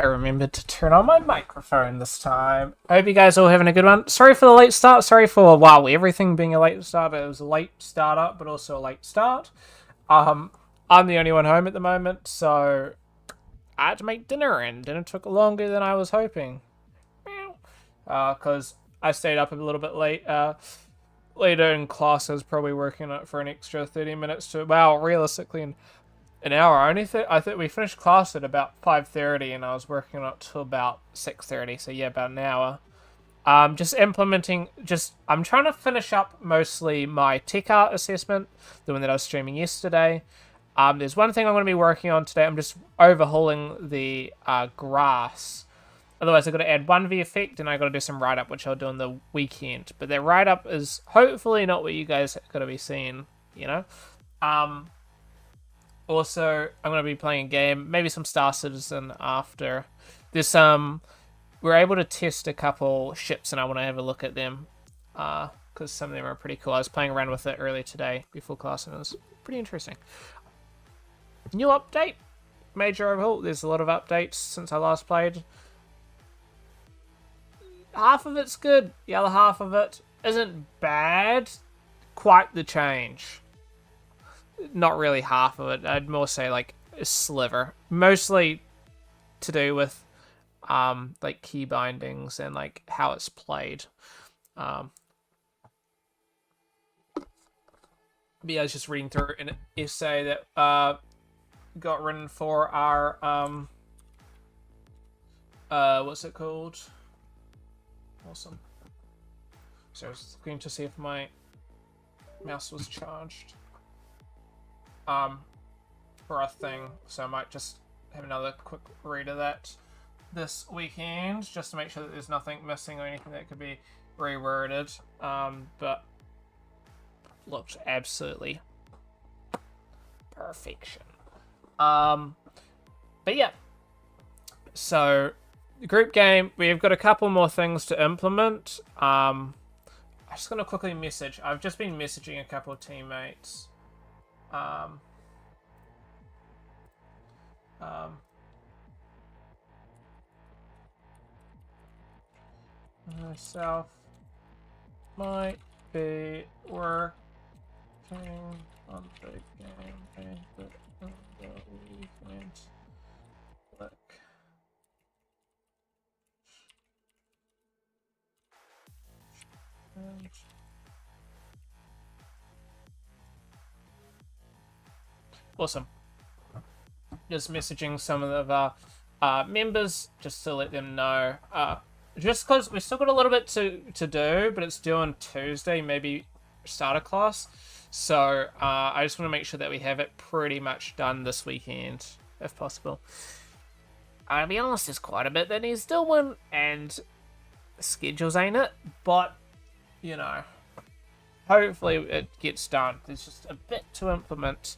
I remembered to turn on my microphone this time. I hope you guys all having a good one. Sorry for the late start. Sorry for, wow, everything being a late start. It was a late start up, but also a late start. I'm the only one home at the moment, so I had to make dinner, and dinner took longer than I was hoping. Because I stayed up a little bit late. Later in class, I was probably working on it for an extra 30 minutes to, well, realistically, an hour. I think we finished class at about 5:30, and I was working on it till about 6:30. So yeah, about an hour. Just implementing. I'm trying to finish up mostly my tech art assessment, the one that I was streaming yesterday. There's one thing I'm going to be working on today. I'm just overhauling the grass. Otherwise, I've got to add one VFX, and I've got to do some write-up, which I'll do on the weekend. But that write-up is hopefully not what you guys are going to be seeing, you know? Also, I'm going to be playing a game, maybe some Star Citizen after. We're able to test a couple ships, and I want to have a look at them, because some of them are pretty cool. I was playing around with it earlier today before class, and it was pretty interesting. New update, major overhaul. There's a lot of updates since I last played. Half of it's good, the other half of it isn't bad. Quite the change. Not really half of it. I'd more say like a sliver. Mostly to do with like key bindings and like how it's played. But yeah, I was just reading through an essay that got written for our what's it called? Awesome. So I was going to see if my mouse was charged. For a thing, so I might just have another quick read of that this weekend, just to make sure that there's nothing missing or anything that could be reworded. But looked absolutely perfection. But yeah. So group game, we've got a couple more things to implement. I'm just gonna quickly message. I've just been messaging a couple of teammates. Myself might be working on the game on the weekend. Look. And awesome. Just messaging some of the members just to let them know. Just because we've still got a little bit to do, but it's due on Tuesday, maybe start a class. So I just want to make sure that we have it pretty much done this weekend, if possible. I'll be honest, there's quite a bit that needs doing, and schedules ain't it, but, you know, hopefully it gets done. There's just a bit to implement,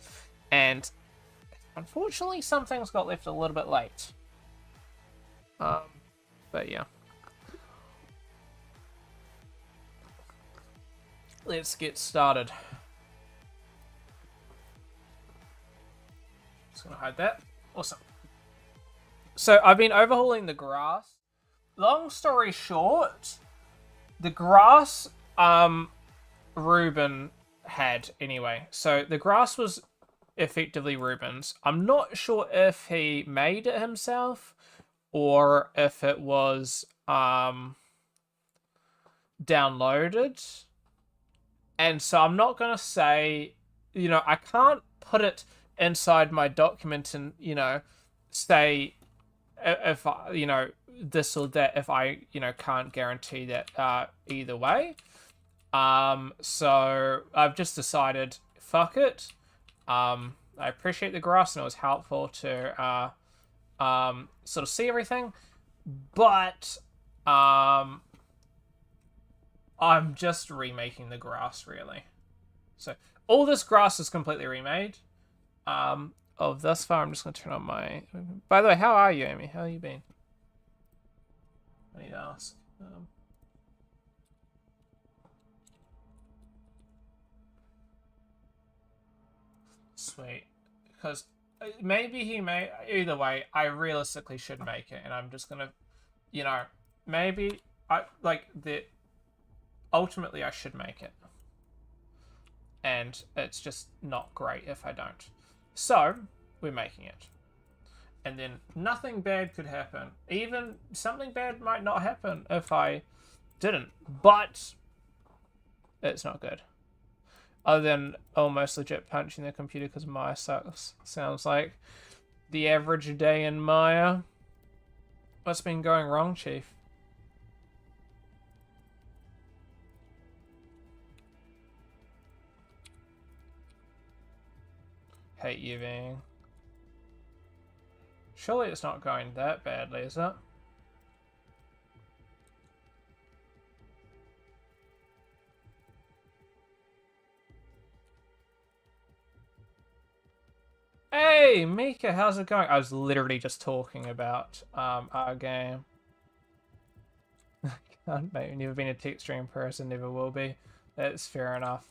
and unfortunately some things got left a little bit late. But yeah. Let's get started. Just gonna hide that. Awesome. So I've been overhauling the grass. Long story short, the grass Ruben had anyway. So the grass was effectively Ruben's. I'm not sure if he made it himself or if it was downloaded. And so I'm not going to say, you know, I can't put it inside my document and, you know, say if, you know, this or that if I, you know, can't guarantee that either way. So I've just decided, fuck it. I appreciate the grass and it was helpful to sort of see everything. But I'm just remaking the grass, really. So all this grass is completely remade. Of thus far, I'm just going to turn on my... By the way, how are you, Amy? How have you been? I need to ask. Sweet. Because maybe he may. Either way, I realistically should make it, and I'm just gonna, you know, maybe I like the. Ultimately, I should make it, and it's just not great if I don't. So we're making it, and then nothing bad could happen. Even something bad might not happen if I didn't, but it's not good. Other than almost legit punching the computer because Maya sucks. Sounds like the average day in Maya. What's been going wrong, Chief? Hate you being. Surely it's not going that badly, is it? Hey, Mika, how's it going? I was literally just talking about our game. Mate, never been a tech stream person, never will be. That's fair enough.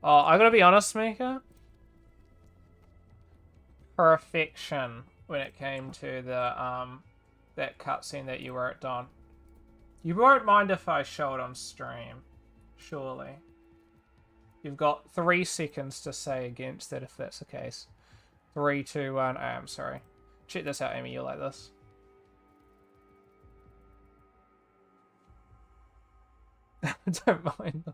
Oh, I gotta be honest, Mika. Perfection when it came to the that cutscene that you worked on. You won't mind if I show it on stream, surely. You've got 3 seconds to say against it if that's the case. 3, 2, 1. Oh, I'm sorry. Check this out, Amy. You like this? Don't mind them.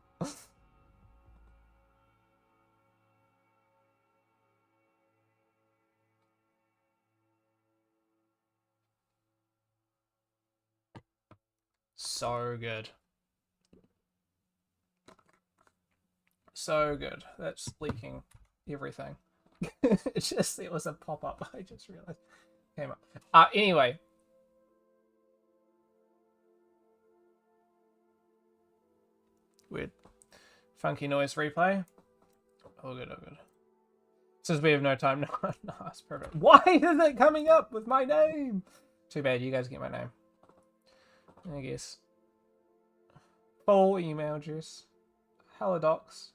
So good. So good. That's leaking everything. It was a pop-up. I just realized came up. Anyway. Weird. Funky noise replay. Oh good, oh good. Says we have no time. No, that's perfect. Why is it coming up with my name? Too bad, you guys get my name. I guess. Full email juice. Halodocs.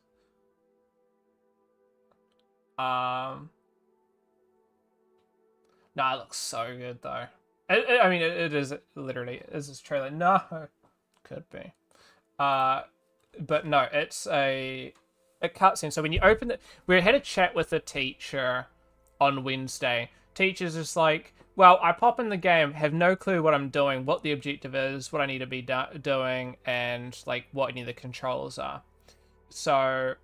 No, it looks so good though. I mean, it is literally is this trailer. No, could be. But no, it's a cutscene. So when you open it, we had a chat with the teacher on Wednesday. Teacher's just like, well, I pop in the game, have no clue what I'm doing, what the objective is, what I need to be doing, and like what any of the controls are. So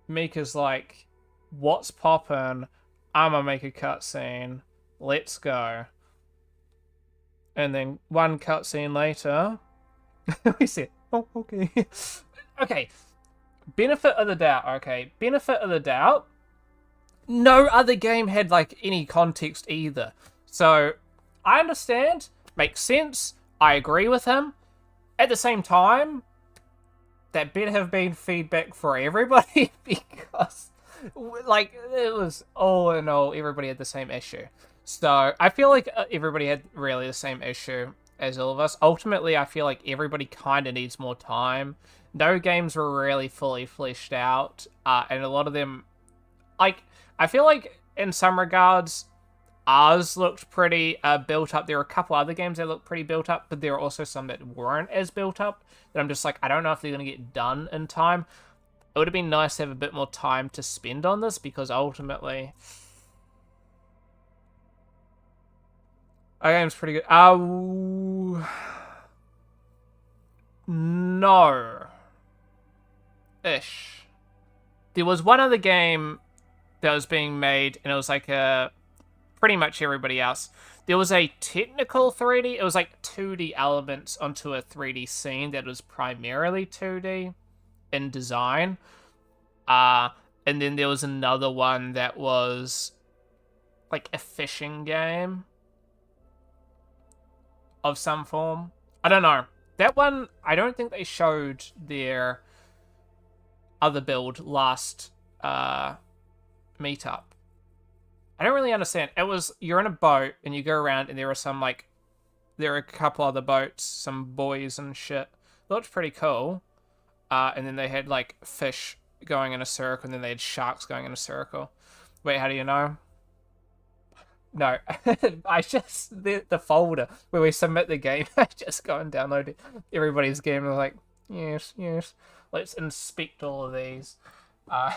Mika's like, what's poppin'? I'ma make a cutscene. Let's go. And then one cutscene later, we said, oh, okay. Okay. Benefit of the doubt, okay. Benefit of the doubt. No other game had, like, any context either. So, I understand. Makes sense. I agree with him. At the same time, that better have been feedback for everybody because, like, it was all in all, everybody had the same issue. So, I feel like everybody had really the same issue as all of us. Ultimately, I feel like everybody kind of needs more time. No games were really fully fleshed out, and a lot of them, like, I feel like in some regards, ours looked pretty built up. There were a couple other games that looked pretty built up, but there were also some that weren't as built up, that I'm just like, I don't know if they're going to get done in time. It would have been nice to have a bit more time to spend on this, because ultimately, our game's pretty good. No. Ish. There was one other game that was being made, and it was like pretty much everybody else. There was a technical 3D. It was like 2D elements onto a 3D scene that was primarily 2D in design. And then there was another one that was like a fishing game of some form. I don't know. That one, I don't think they showed their other build last meetup. I don't really understand. It was, you're in a boat and you go around and there are a couple other boats, some buoys and shit. It looked pretty cool. And then they had like fish going in a circle, and then they had sharks going in a circle. Wait, how do you know? No, I just the folder where we submit the game. I just go and download everybody's game and like, yes, yes. Let's inspect all of these, uh,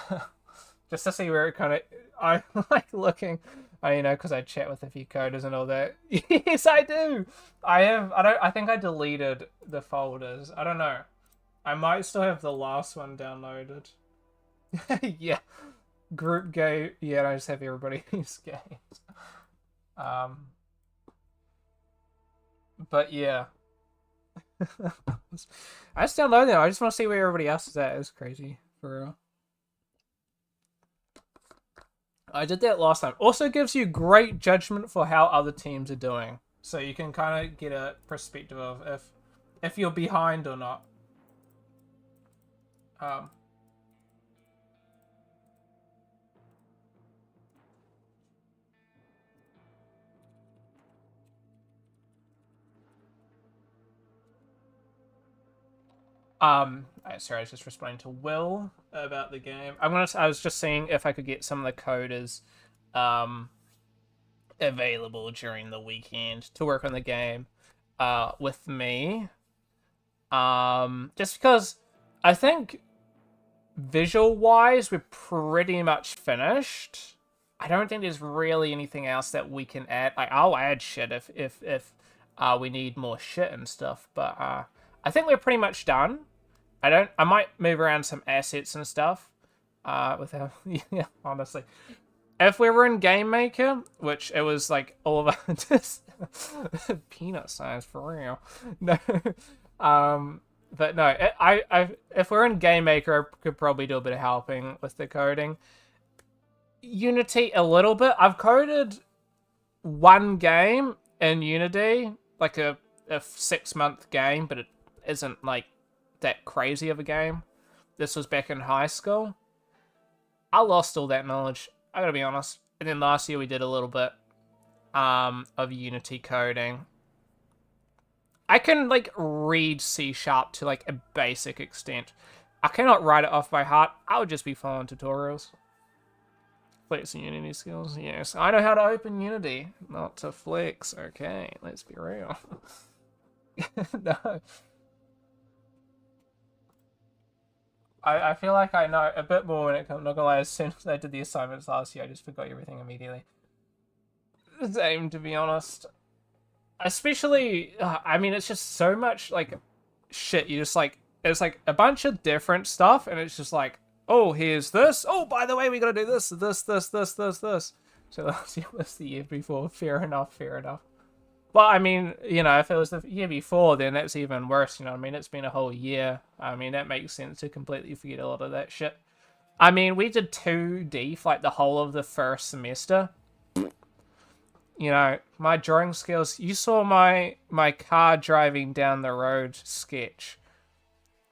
just to see where it kind of. I like looking. I because I chat with a few coders and all that. Yes, I do. I have. I don't. I think I deleted the folders. I don't know. I might still have the last one downloaded. Yeah, group game. Yeah, I just have everybody's games. But yeah. I just don't know them. I just want to see where everybody else is at. It's crazy for real. I did that last time. Also gives you great judgment for how other teams are doing, so you can kind of get a perspective of if you're behind or not. Um, sorry, I was just responding to Will about the game. I was just seeing if I could get some of the coders, available during the weekend to work on the game, with me. Just because I think visual wise we're pretty much finished. I don't think there's really anything else that we can add. Like I'll add shit if we need more shit and stuff, but I think we're pretty much done. I might move around some assets and stuff. Without yeah, honestly. If we were in Game Maker, which it was like all of our just peanut size for real. No. But no, if we're in Game Maker, I could probably do a bit of helping with the coding. Unity a little bit. I've coded one game in Unity, like a 6-month game, but it isn't like that crazy of a game. This was back in high school. I lost all that knowledge, I gotta be honest. And then last year we did a little bit of Unity coding. I can like read C# to like a basic extent. I cannot write it off by heart. I would just be following tutorials. Flex and Unity skills, yes. I know how to open Unity, not to flex. Okay, let's be real. No. I feel like I know a bit more when it comes. Not gonna lie, as soon as I did the assignments last year, I just forgot everything immediately. Same, to be honest. Especially, I mean, it's just so much like shit. You just like it's like a bunch of different stuff, and it's just like, oh, here's this. Oh, by the way, we gotta do this. So last year was the year before. Fair enough. Fair enough. Well, I mean, if it was the year before, then that's even worse. You know what I mean? It's been a whole year. I mean, that makes sense to completely forget a lot of that shit. I mean, we did 2D for like the whole of the first semester. My drawing skills. You saw my car driving down the road sketch.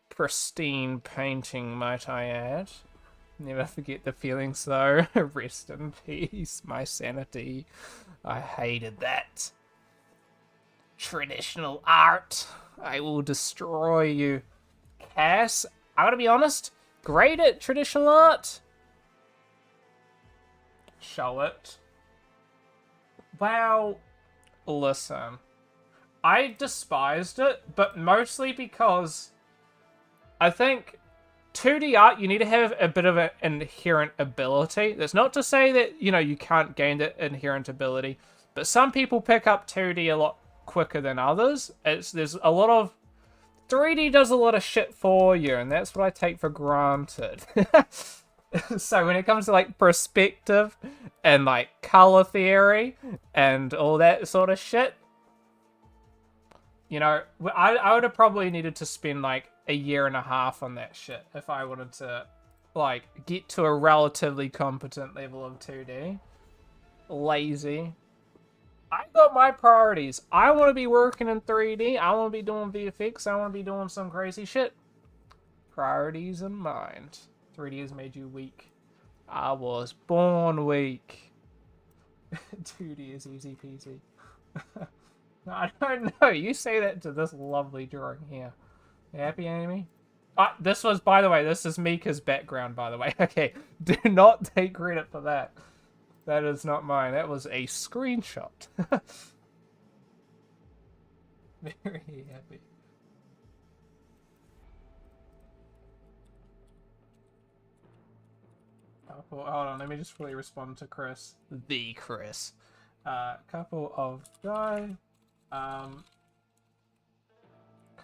Pristine painting, might I add. Never forget the feelings, though. Rest in peace, my sanity. I hated that. Traditional art. I will destroy you. Cass, I gotta be honest, great at traditional art. Show it. Wow. Listen. I despised it, but mostly because I think 2D art, you need to have a bit of an inherent ability. That's not to say that, you can't gain that inherent ability, but some people pick up 2D a lot quicker than others. There's a lot of 3D does a lot of shit for you, and that's what I take for granted. So when it comes to like perspective and like color theory and all that sort of shit, I would have probably needed to spend like a year and a half on that shit if I wanted to like get to a relatively competent level of 2D. Lazy. I got my priorities. I want to be working in 3D. I want to be doing VFX. I want to be doing some crazy shit. Priorities in mind. 3D has made you weak. I was born weak. 2D is easy peasy. I don't know. You say that to this lovely drawing here. You happy, Amy? This was, by the way, this is Mika's background, by the way. Okay, do not take credit for that. That is not mine. That was a screenshot. Very happy. Oh, hold on, let me just fully respond to Chris. The Chris. Couple of guy.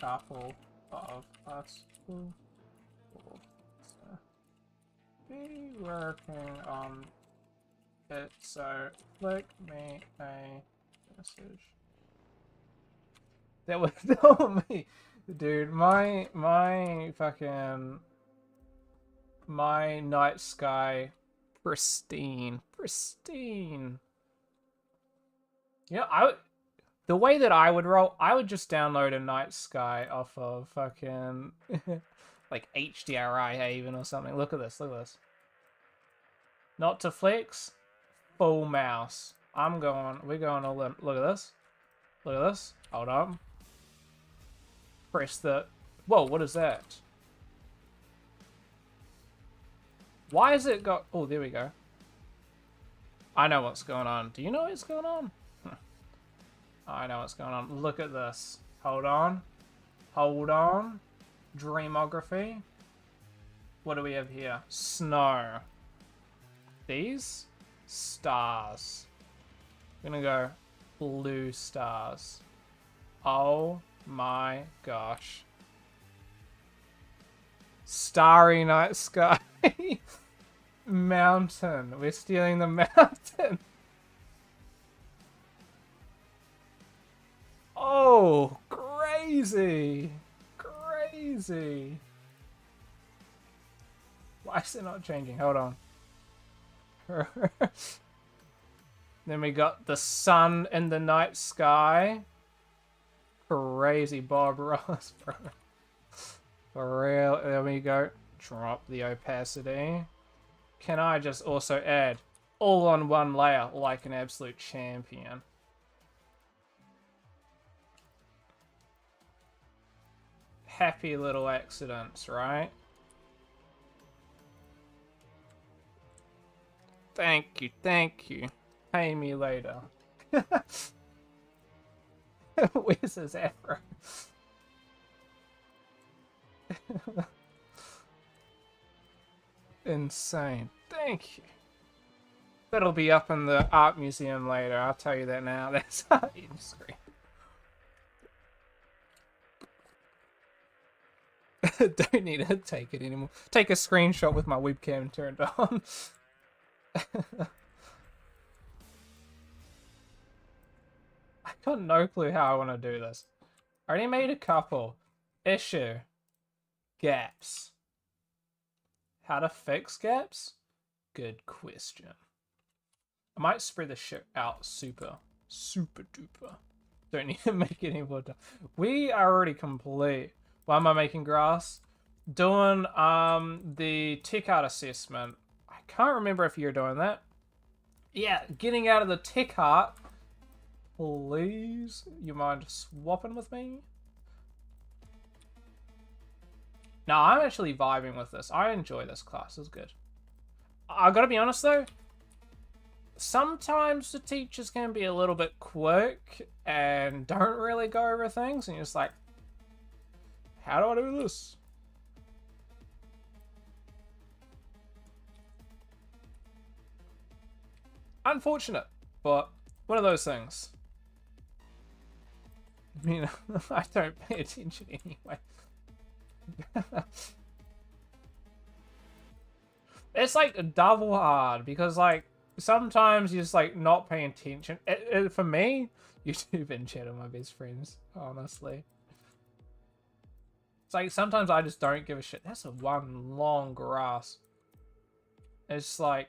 Couple of us will be working on it, so flick me a message. That was not me, dude. My fucking night sky, pristine. Yeah, the way that I would roll, I would just download a night sky off of fucking like HDRI Haven or something. Look at this. Not to flex, full mouse. We're going all in. Look at this. Hold on. Press the, whoa, what is that? Why has it got, oh, there we go. I know what's going on. Do you know what's going on? I know what's going on. Look at this. Hold on. Dreamography. What do we have here? Snow. These? Stars. I'm gonna go blue stars. Oh my gosh. Starry night sky. Mountain. We're stealing the mountain. Oh, crazy. Why is it not changing? Hold on. Then we got the sun in the night sky. Crazy Bob Ross, bro. For real. There we go. Drop the opacity. Can I just also add all on one layer like an absolute champion? Happy little accidents, right? Thank you. Pay me later. Where's his afro? Insane. Thank you. That'll be up in the art museum later. I'll tell you that now. That's in screen. Don't need to take it anymore. Take a screenshot with my webcam turned on. I got no clue how I want to do this. I already made a couple. Issue. Gaps. How to fix gaps? Good question. I might spread the shit out super duper. Don't need to make it any more done. We are already complete. Why am I making grass? Doing the tech art assessment. I can't remember if you're doing that. Yeah, getting out of the tech art. Please, you mind swapping with me? No, I'm actually vibing with this. I enjoy this class. It's good. I gotta be honest though. Sometimes the teachers can be a little bit quick and don't really go over things, and you're just like, how do I do this? Unfortunate, but one of those things. You know, I don't pay attention anyway. It's like double hard because like sometimes you're just like not paying attention. For me, YouTube and chat are my best friends, honestly. It's like sometimes I just don't give a shit. That's a one long grass. It's like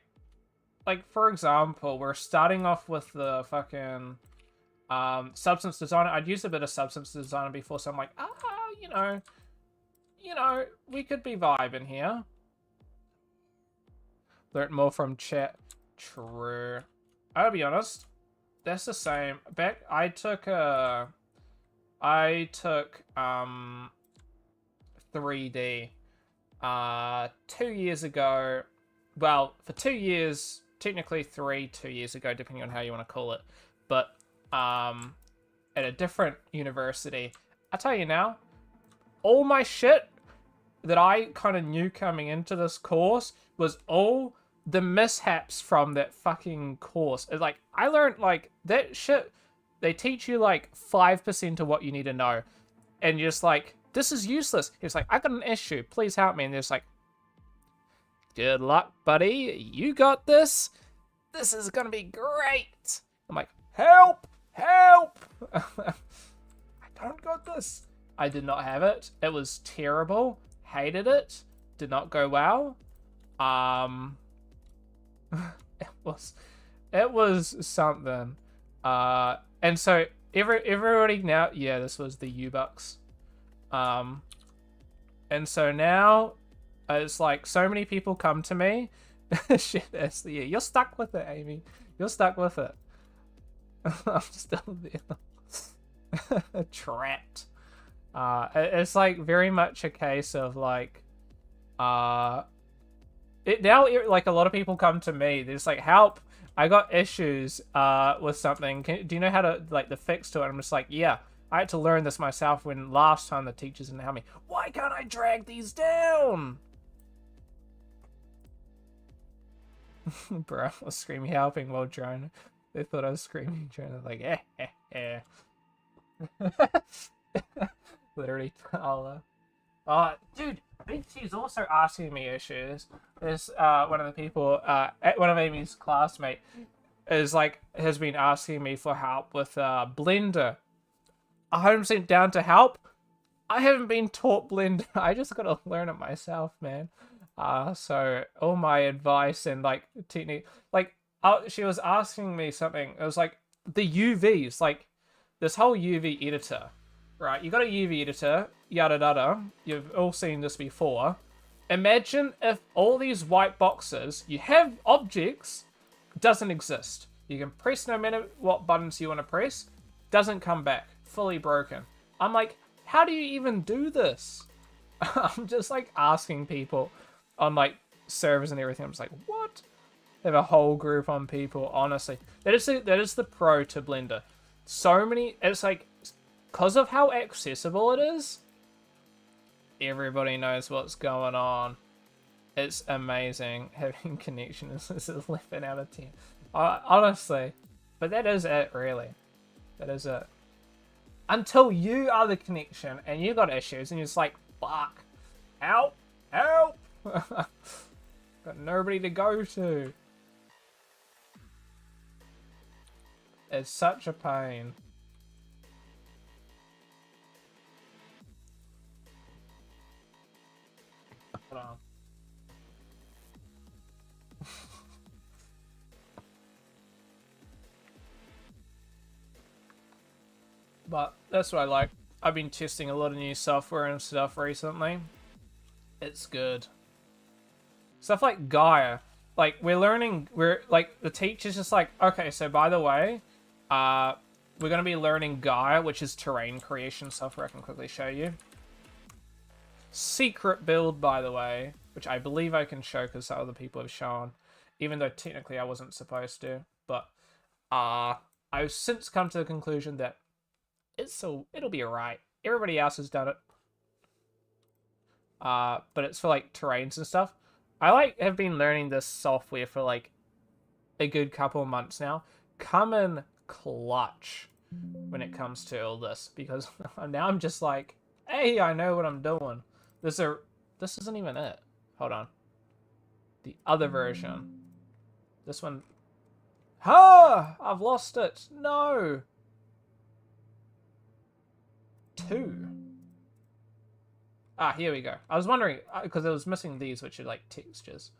for example, we're starting off with the fucking Substance Designer. I'd used a bit of Substance Designer before, so I'm like, you know, we could be vibing here. Learn more from chat. True. I'll be honest. That's the same. I took 3D 2 years ago. Well, for 2 years, technically 2 years ago, depending on how you want to call it. But at a different university. I tell you now, all my shit that I kind of knew coming into this course was all the mishaps from that fucking course. It's like, I learned, like, that shit, they teach you, like, 5% of what you need to know. And you're just like, this is useless. He's like, I got an issue. Please help me. And they're just like, good luck, buddy. You got this. This is gonna be great. I'm like, help! Help! I don't got this. I did not have it. It was terrible. Hated it. Did not go well. It was something. And so everybody now, yeah, this was the U-Bucks. And so now it's like so many people come to me. Shit, yeah, you're stuck with it, Amy. You're stuck with it. I'm still there. Trapped. It's like very much a case of like, like a lot of people come to me. They're just like, help! I got issues with something. Do you know how to like the fix to it? I'm just like, yeah. I had to learn this myself when last time the teachers didn't help me. Why can't I drag these down? Bro, I was screaming helping while trying. They thought I was screaming, trying to like, Literally, dude, Big T's also asking me issues. There's one of the people, one of Amy's classmates, has been asking me for help with Blender. 100% down to help. I haven't been taught Blender. I just gotta learn it myself, man. So all my advice and like technique, like she was asking me something. It was like the UVs, like this whole UV editor, right? You got a UV editor, yada yada. You've all seen this before. Imagine if all these white boxes, you have objects, doesn't exist. You can press no matter what buttons you want to press, doesn't come back. Fully broken. I'm like, how do you even do this? I'm just like asking people on like servers and everything. I'm just like, what? They have a whole group on people. Honestly, that is the pro to Blender. So many. It's like because of how accessible it is. Everybody knows what's going on. It's amazing. Having connection is 11 out of 10. Honestly, but that is it. Really, that is it. Until you are the connection and you got issues and you're just like, fuck, help, help. Got nobody to go to. It's such a pain. Hold on. But that's what I like. I've been testing a lot of new software and stuff recently. It's good. Stuff like Gaia. Like, we're like, the teacher's just like, okay, so by the way, we're going to be learning Gaia, which is terrain creation software. I can quickly show you. Secret build, by the way, which I believe I can show because other people have shown, even though technically I wasn't supposed to. But I've since come to the conclusion that it'll be alright. Everybody else has done it. But it's for like terrains and stuff. I have been learning this software for like a good couple of months now. Come in clutch when it comes to all this, because now I'm just like, hey, I know what I'm doing. This isn't even it. Hold on. The other version. This one. I've lost it. No. 2. Here we go. I was wondering, because I was missing these, which are like textures.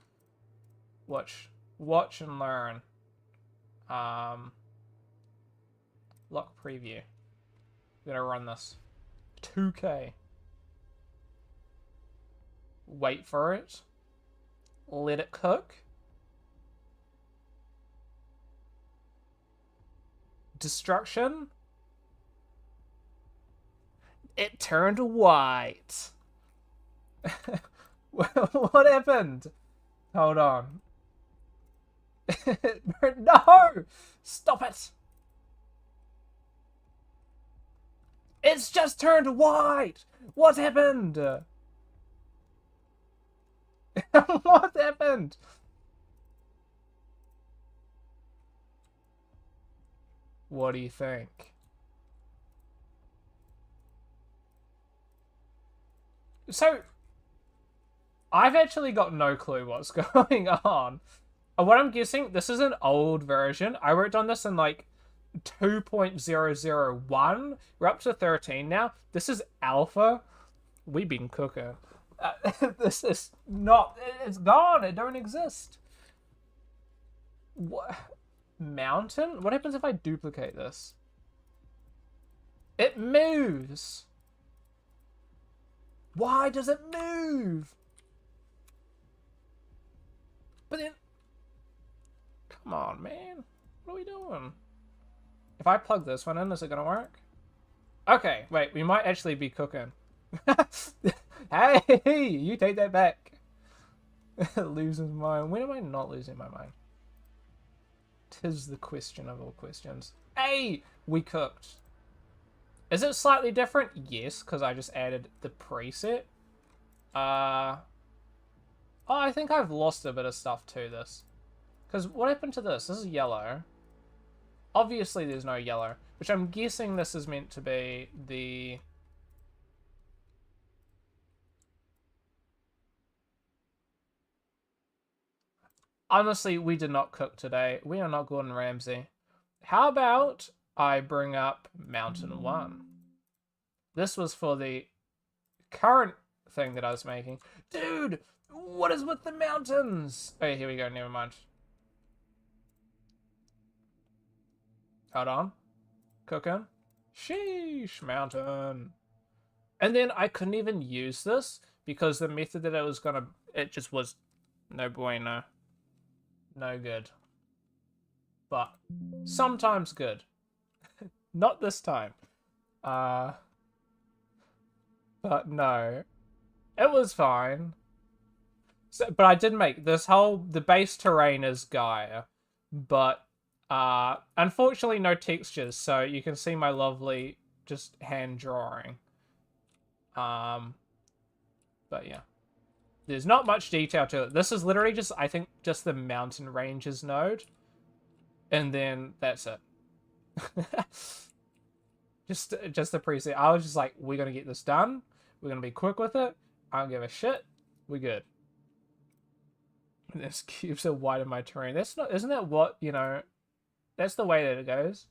Watch and learn. Lock preview. I'm gonna run this. 2K. Wait for it. Let it cook. Destruction. It turned white. What happened? Hold on. No! Stop it! It's just turned white! What happened? What happened? What do you think? So, I've actually got no clue what's going on. What I'm guessing, this is an old version. I worked on this in like 2.001. We're up to 13 now. This is alpha. We've been cooking. This is not... It's gone. It don't exist. What? Mountain? What happens if I duplicate this? It moves. Why does it move? But then... Come on, man. What are we doing? If I plug this one in, is it going to work? Okay, wait. We might actually be cooking. Hey, you take that back. Losing my mind. When am I not losing my mind? 'Tis the question of all questions. Hey, we cooked. Is it slightly different? Yes, because I just added the preset. Oh, I think I've lost a bit of stuff to this. Because what happened to this? This is yellow. Obviously there's no yellow, which I'm guessing this is meant to be the... Honestly, we did not cook today. We are not Gordon Ramsay. How about I bring up Mountain 1? This was for the current thing that I was making. Dude, what is with the mountains? Oh, here we go. Never mind. Hold on. Cooking. Sheesh, mountain. And then I couldn't even use this because the method that it was gonna... It just was no bueno. No good. But sometimes good. Not this time. But no. It was fine. So, but I did make this whole... The base terrain is Gaia. But unfortunately no textures. So you can see my lovely just hand drawing. But yeah. There's not much detail to it. This is literally just, I think, just the mountain ranges node. And then that's it. just the preset. I was just like, we're going to get this done. We're going to be quick with it. I don't give a shit. We're good. This cubes are white in my terrain. That's not, isn't that what, you know, that's the way that it goes.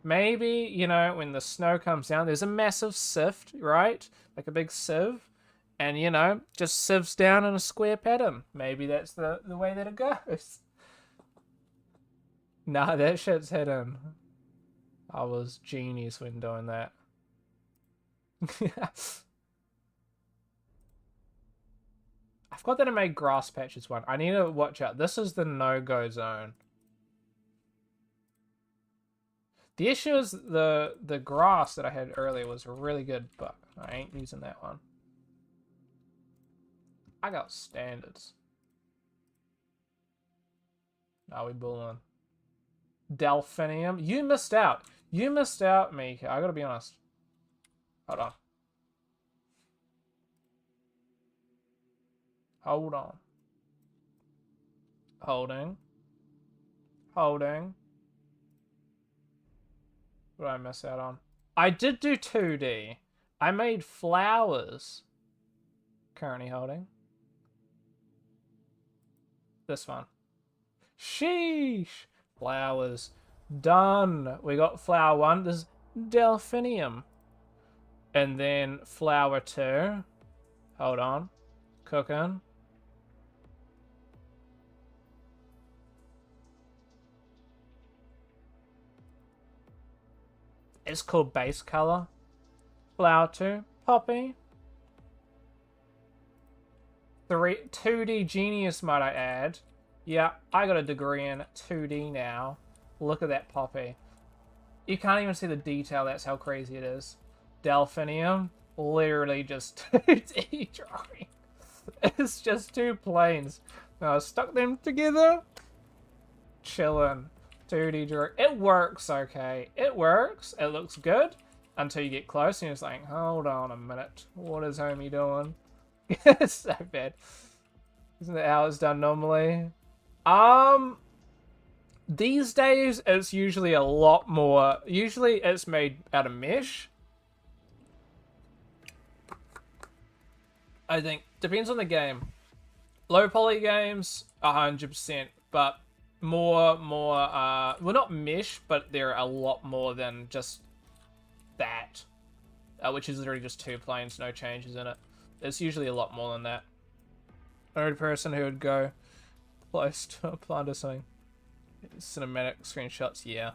Maybe, you know, when the snow comes down, there's a massive sift, right? Like a big sieve. And, you know, just sieves down in a square pattern. Maybe that's the way that it goes. Nah, that shit's hidden. I was genius when doing that. I forgot that I made grass patches one. I need to watch out. This is the no-go zone. The issue is the grass that I had earlier was really good, but I ain't using that one. I got standards. Are we bullying? Delphinium? You missed out. You missed out, Mika. I gotta be honest. Hold on. Hold on. Holding. Holding. What did I miss out on? I did do 2D. I made flowers. Currently holding. This one. Sheesh. Flowers. Done. We got flower 1. This is delphinium. And then flower 2. Hold on. Cooking. It's called base color. Flower 2. Poppy. 2D genius, might I add. Yeah, I got a degree in 2D now. Look at that poppy. You can't even see the detail, that's how crazy it is. Delphinium, literally just 2D drawing. It's just 2 planes. Now I stuck them together. chillin'. 2D direct. It works okay. It works. It looks good until you get close and you're just like, hold on a minute. What is homie doing? It's so bad. Isn't that how it's done normally? These days it's usually a lot more. Usually it's made out of mesh. I think depends on the game. Low poly games, 100%, but more, well, not mesh, but they're a lot more than just that, which is literally just 2 planes, no changes in it. It's usually a lot more than that. Only person who would go close to a plant or something. Cinematic screenshots, yeah.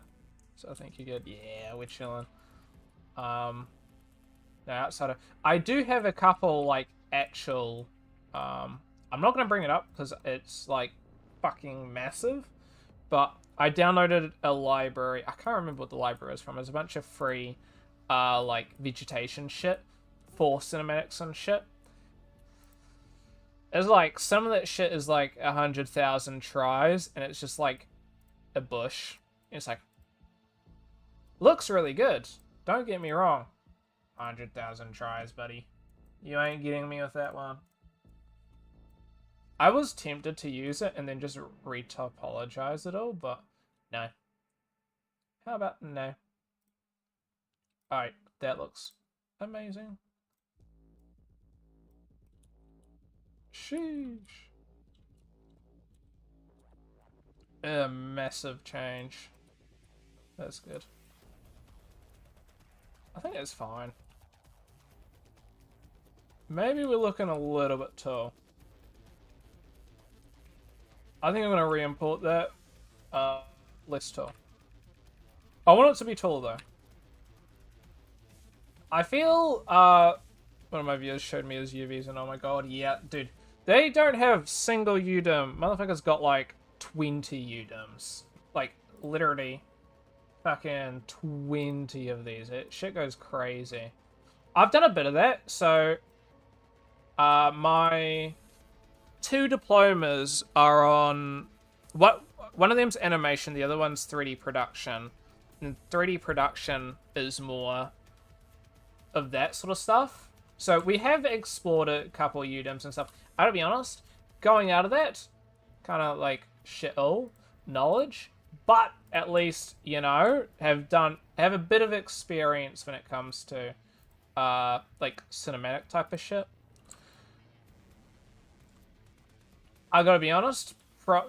So I think you're good. Yeah, we're chilling. Now outside of, I do have a couple like actual. I'm not gonna bring it up because it's like fucking massive. But I downloaded a library. I can't remember what the library is from. There's a bunch of free, like vegetation shit for cinematics and shit. It's like some of that shit is like 100,000 tries, and it's just like a bush. It's like looks really good. Don't get me wrong. 100,000 tries, buddy. You ain't getting me with that one. I was tempted to use it and then just retopologize it all, but no. How about no? Alright, that looks amazing. Sheesh. A massive change. That's good. I think it's fine. Maybe we're looking a little bit tall. I think I'm going to re-import that. Less tall. I want it to be tall, though. I feel, one of my viewers showed me his UVs, and oh my god, yeah, dude. They don't have single UDIM. Motherfuckers got, like, 20 UDIMs. Like, literally, fucking 20 of these. Shit goes crazy. I've done a bit of that, so, my 2 diplomas are on, one of them's animation, the other one's 3D production. And 3D production is more of that sort of stuff. So we have explored a couple of UDIMs and stuff. I gotta be honest, going out of that, kind of like shit-all knowledge, but at least, you know, have a bit of experience when it comes to, like, cinematic type of shit. I gotta be honest,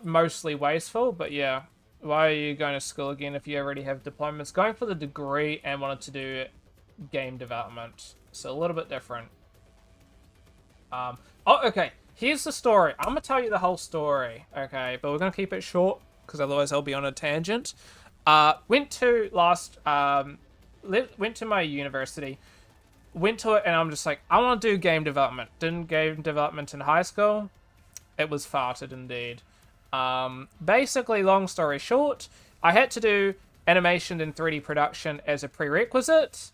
mostly wasteful, but yeah. Why are you going to school again if you already have diplomas? Going for the degree and wanted to do game development. So a little bit different. Oh, okay. Here's the story. I'm going to tell you the whole story, okay? But we're going to keep it short, because otherwise I'll be on a tangent. Went to my university. Went to it, and I'm just like, I want to do game development. Didn't game development in high school. It was farted indeed. Basically, long story short, I had to do animation and 3D production as a prerequisite.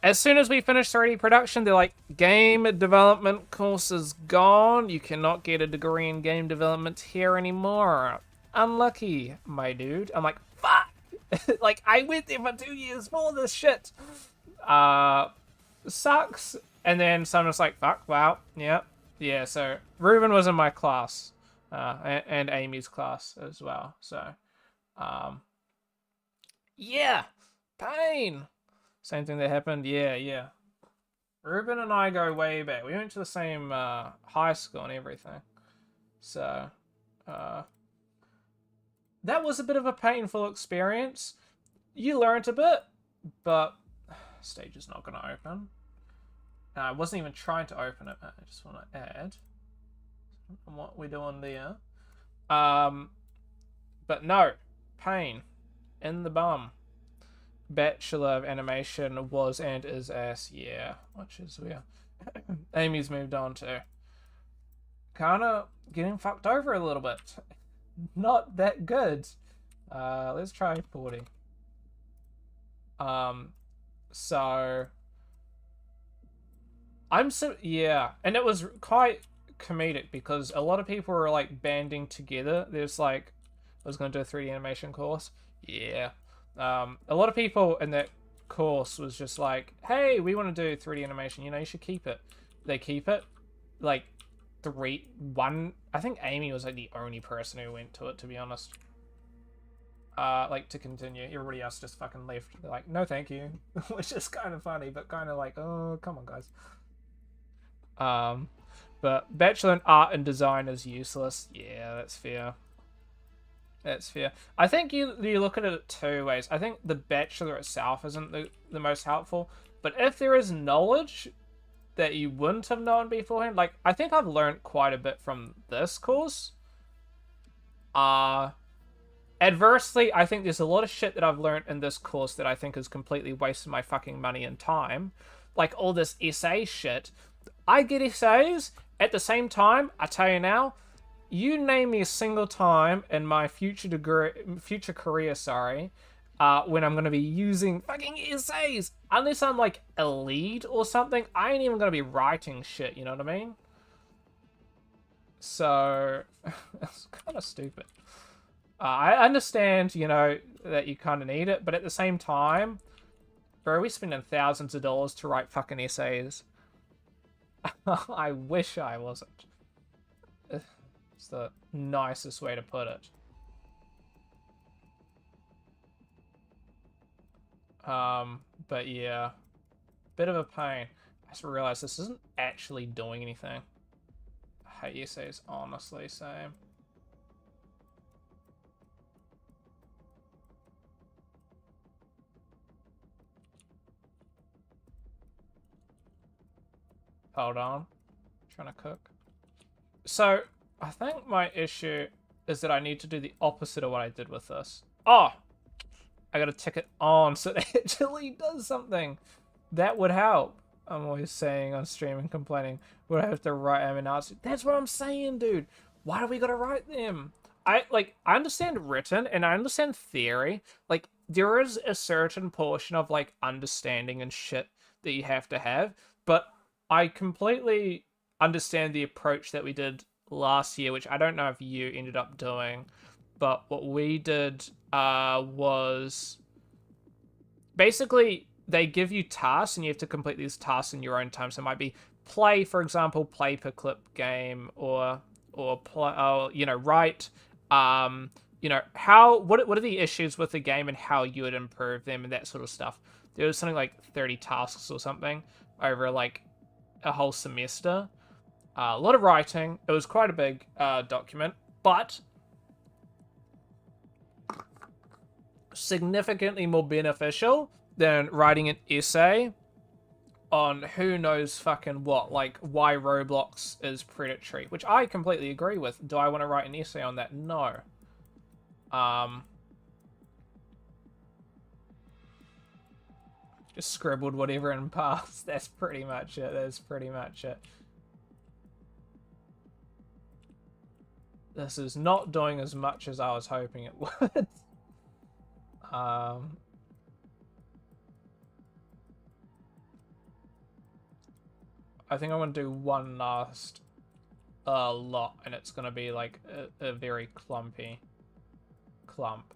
As soon as we finished 3D production, they're like, game development course is gone. You cannot get a degree in game development here anymore. Unlucky, my dude. I'm like, fuck! Like, I went there for 2 years for this shit. Sucks. And then someone's like, fuck, wow, yeah. Yeah, so Ruben was in my class. And Amy's class as well. So, yeah, pain. Same thing that happened. Yeah. Ruben and I go way back. We went to the same high school and everything. So, that was a bit of a painful experience. You learnt a bit, but stage is not going to open. I wasn't even trying to open it. I just want to add what we're doing there. But no, pain in the bum. Bachelor of Animation was and is ass, yeah, which is weird. Amy's moved on too. Kinda getting fucked over a little bit. Not that good. Let's try 40. So yeah, and it was quite comedic because a lot of people were like banding together. There's like was going to do a 3D animation course. Yeah. A lot of people in that course was just like, hey, we want to do 3D animation. You know, you should keep it. They keep it. Like, I think Amy was like the only person who went to it, to be honest. Like, to continue. Everybody else just fucking left. They're like, no thank you. Which is kind of funny, but kind of like, oh, come on, guys. But Bachelor in Art and Design is useless. Yeah, that's fair. That's fair. I think you look at it two ways. I think the Bachelor itself isn't the most helpful, but if there is knowledge that you wouldn't have known beforehand, like, I think I've learned quite a bit from this course. Adversely, I think there's a lot of shit that I've learned in this course that I think is completely wasting my fucking money and time. Like, all this essay shit. I get essays. At the same time, I tell you now, you name me a single time in my future career, when I'm going to be using fucking essays. Unless I'm, like, a lead or something, I ain't even going to be writing shit, you know what I mean? So, it's kind of stupid. I understand, you know, that you kind of need it, but at the same time, bro, we're spending thousands of dollars to write fucking essays. I wish I wasn't. It's the nicest way to put it. But yeah, bit of a pain. I just realized this isn't actually doing anything. I hate essays, honestly, same. Hold on. I'm trying to cook. So, I think my issue is that I need to do the opposite of what I did with this. Oh! I gotta tick it on so it actually does something. That would help. I'm always saying on stream and complaining, would I have to write them in arts? That's what I'm saying, dude. Why do we gotta write them? I understand written and I understand theory. Like, there is a certain portion of, like, understanding and shit that you have to have, but I completely understand the approach that we did last year, which I don't know if you ended up doing, but what we did was basically they give you tasks and you have to complete these tasks in your own time. So it might be play, for example, play per clip game, or play, you know, write, you know, what are the issues with the game and how you would improve them and that sort of stuff. There was something like 30 tasks or something over like a whole semester. A lot of writing. It was quite a big document, but significantly more beneficial than writing an essay on who knows fucking what, like why Roblox is predatory, which I completely agree with. Do I want to write an essay on that? No. Just scribbled whatever and passed. That's pretty much it. That's pretty much it. This is not doing as much as I was hoping it would. I think I'm going to do one last lot, and it's going to be like a very clumpy clump.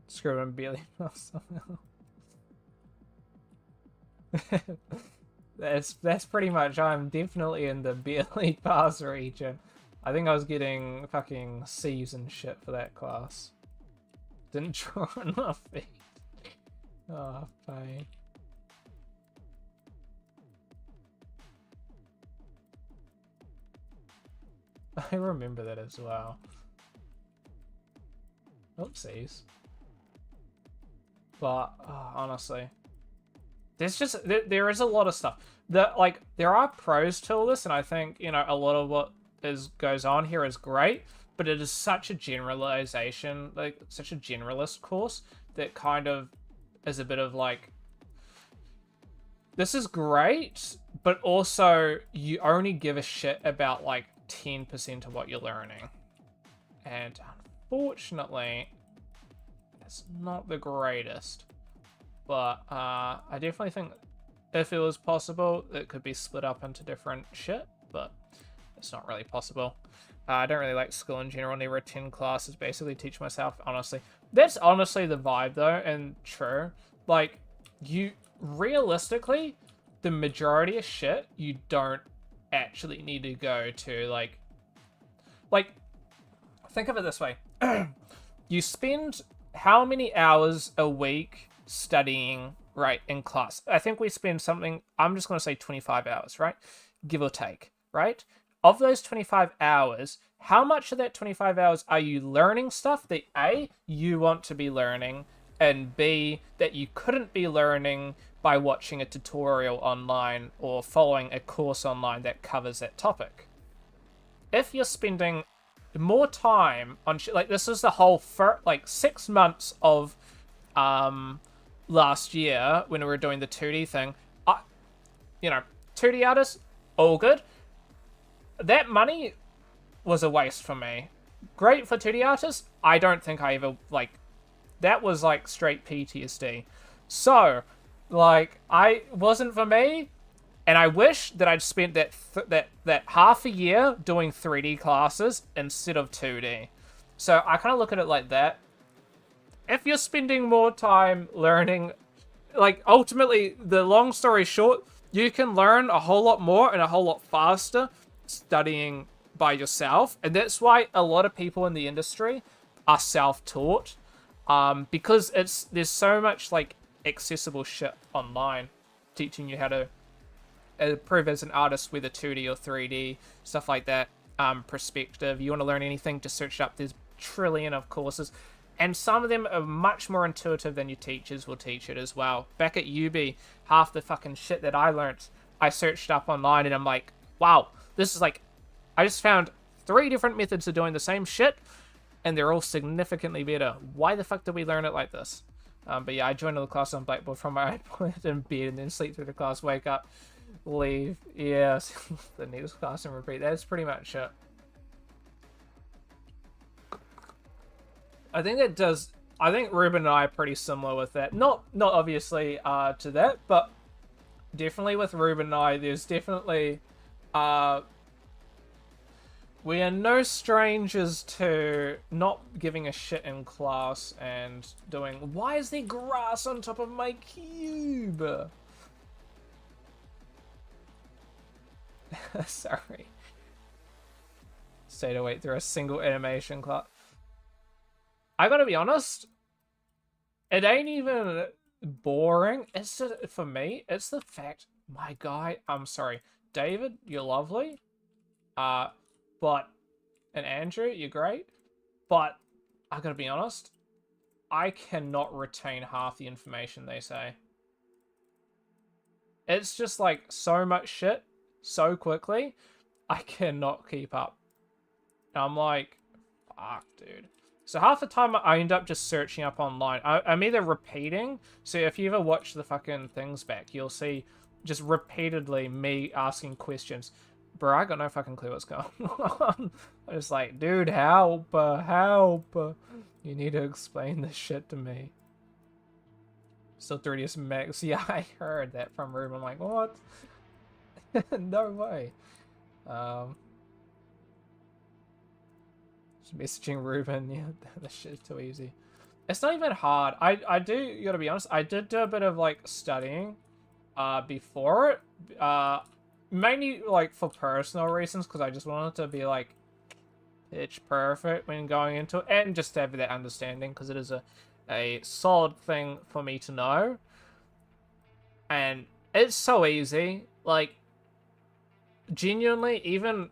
Screw and Billy. That's pretty much. I'm definitely in the barely pass region. I think I was getting fucking C's and shit for that class. Didn't draw enough feet. Oh, pain. I remember that as well. Oopsies. But honestly, there's just there is a lot of stuff that, like, there are pros to all this, and I think, you know, a lot of what goes on here is great, but it is such a generalization, like such a generalist course that kind of is a bit of like, this is great, but also you only give a shit about like 10% of what you're learning, and unfortunately it's not the greatest. But I definitely think if it was possible, it could be split up into different shit, but it's not really possible. I don't really like school in general. Never attend classes. Basically, teach myself. Honestly, that's honestly the vibe though, and true. Like, you realistically, the majority of shit you don't actually need to go to. Like, think of it this way: you spend how many hours a week studying, right, in class? I think we spend something. I'm just gonna say 25 hours, right, give or take, right? Of those 25 hours, how much of that 25 hours are you learning stuff that A, you want to be learning, and B, that you couldn't be learning by watching a tutorial online or following a course online that covers that topic? If you're spending more time on shit, like this is the whole 6 months of last year when we were doing the 2D thing, 2D artists, all good. That money was a waste for me. Great for 2D artists. I don't think I ever, that was like straight PTSD. So, I wasn't for me, and I wish that I'd spent that half a year doing 3D classes instead of 2D. So I kind of look at it like that. If you're spending more time learning, ultimately, the long story short, you can learn a whole lot more and a whole lot faster studying by yourself, and that's why a lot of people in the industry are self-taught, because there's so much accessible shit online teaching you how to improve as an artist, whether 2D or 3D, stuff like that. Perspective, you want to learn anything, just search it up. There's trillion of courses, and some of them are much more intuitive than your teachers will teach it as well. Back at UB, half the fucking shit that I learnt, I searched up online, and I'm like, wow, this is I just found 3 different methods of doing the same shit, and they're all significantly better. Why the fuck did we learn it like this? But yeah, I joined the class on Blackboard from my iPad in bed, and then sleep through the class, wake up, leave. Yes, the next class and repeat. That's pretty much it. I think Ruben and I are pretty similar with that. Not obviously to that, but definitely with Ruben and I, there's definitely we are no strangers to not giving a shit in class and doing, why is there grass on top of my cube? Sorry. Stay to wait through a single animation class. I gotta be honest, it ain't even boring. It's just, for me, it's the fact, my guy, I'm sorry, David, you're lovely. And Andrew, you're great. But I gotta be honest, I cannot retain half the information they say. It's just so much shit so quickly, I cannot keep up. And I'm like, fuck, dude. So half the time I end up just searching up online. I'm either repeating, so if you ever watch the fucking things back, you'll see just repeatedly me asking questions. Bro, I got no fucking clue what's going on. I'm just like, dude, help, help. You need to explain this shit to me. Still 3ds Max. Yeah, I heard that from Ruben. I'm like, what? No way. Just messaging Ruben. Yeah, that shit's too easy. It's not even hard. I do, you gotta be honest, I did do a bit of studying before it. Mainly for personal reasons, because I just wanted to be pitch perfect when going into it, and just to have that understanding, because it is a solid thing for me to know. And it's so easy, genuinely, even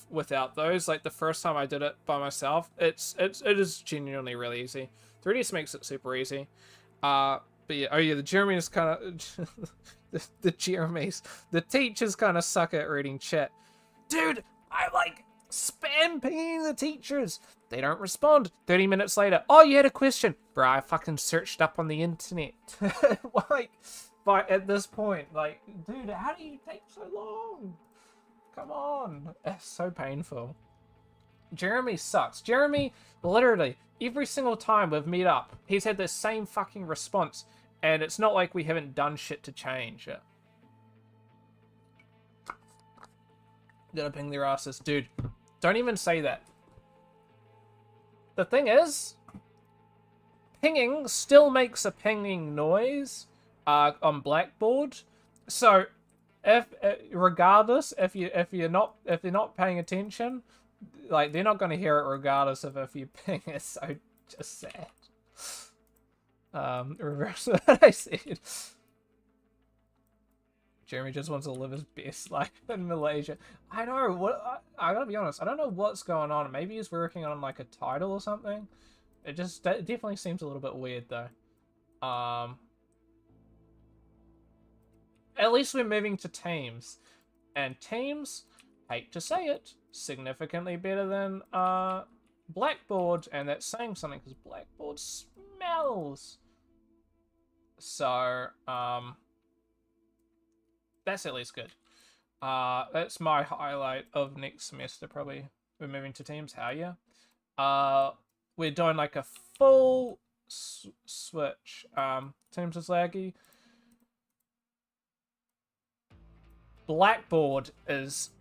without those, the first time I did it by myself, it is genuinely really easy. 3ds makes it super easy. But yeah, oh yeah, the Jeremy's kind of the teachers kind of suck at reading chat. Dude, I spam pinging the teachers. They don't respond. 30 minutes later, oh, you had a question. Bro, I fucking searched up on the internet. But at this point, dude, how do you take so long? Come on. It's so painful. Jeremy sucks. Jeremy, literally, every single time we've met up, he's had the same fucking response. And it's not like we haven't done shit to change it. Gotta ping their asses. Dude, Don't even say that. The thing is, pinging still makes a pinging noise on Blackboard. So, if regardless, if they're not paying attention, like they're not going to hear it regardless of if you ping. It's so just sad. Reverse what I said. Jeremy just wants to live his best life in Malaysia. I know, I gotta be honest, I don't know what's going on. Maybe he's working on like a title or something. It definitely seems a little bit weird though. At least we're moving to Teams. And Teams, hate to say it, significantly better than Blackboard. And that's saying something because Blackboard smells. So, that's at least good. That's my highlight of next semester, probably. We're moving to Teams, how yeah? We're doing like a full switch. Teams is laggy. Blackboard is...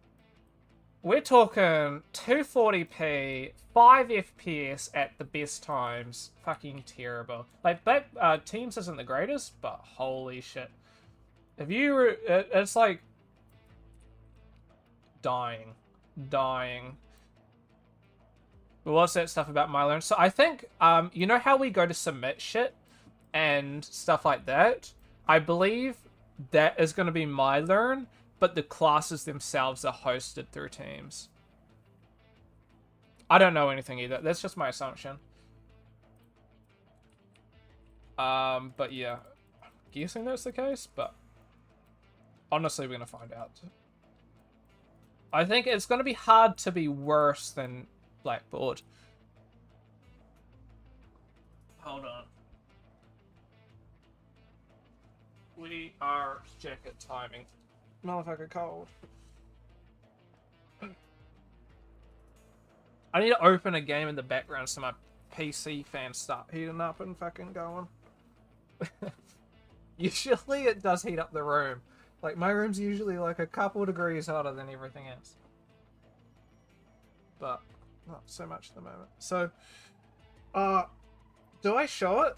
We're talking 240p, 5 FPS at the best times. Fucking terrible. Like, Teams isn't the greatest, but holy shit. If you... It's like... Dying. What's that stuff about MyLearn? So I think, you know how we go to submit shit and stuff like that? I believe that is going to be MyLearn, but the classes themselves are hosted through Teams. I don't know anything either. That's just my assumption. But yeah, I'm guessing that's the case, but honestly, we're going to find out. I think it's going to be hard to be worse than Blackboard. Hold on. We are jacket timing. Motherfucker cold. I need to open a game in the background so my PC fans start heating up and fucking going. Usually it does heat up the room. Like, my room's usually like a couple degrees hotter than everything else. But not so much at the moment. So, do I show it?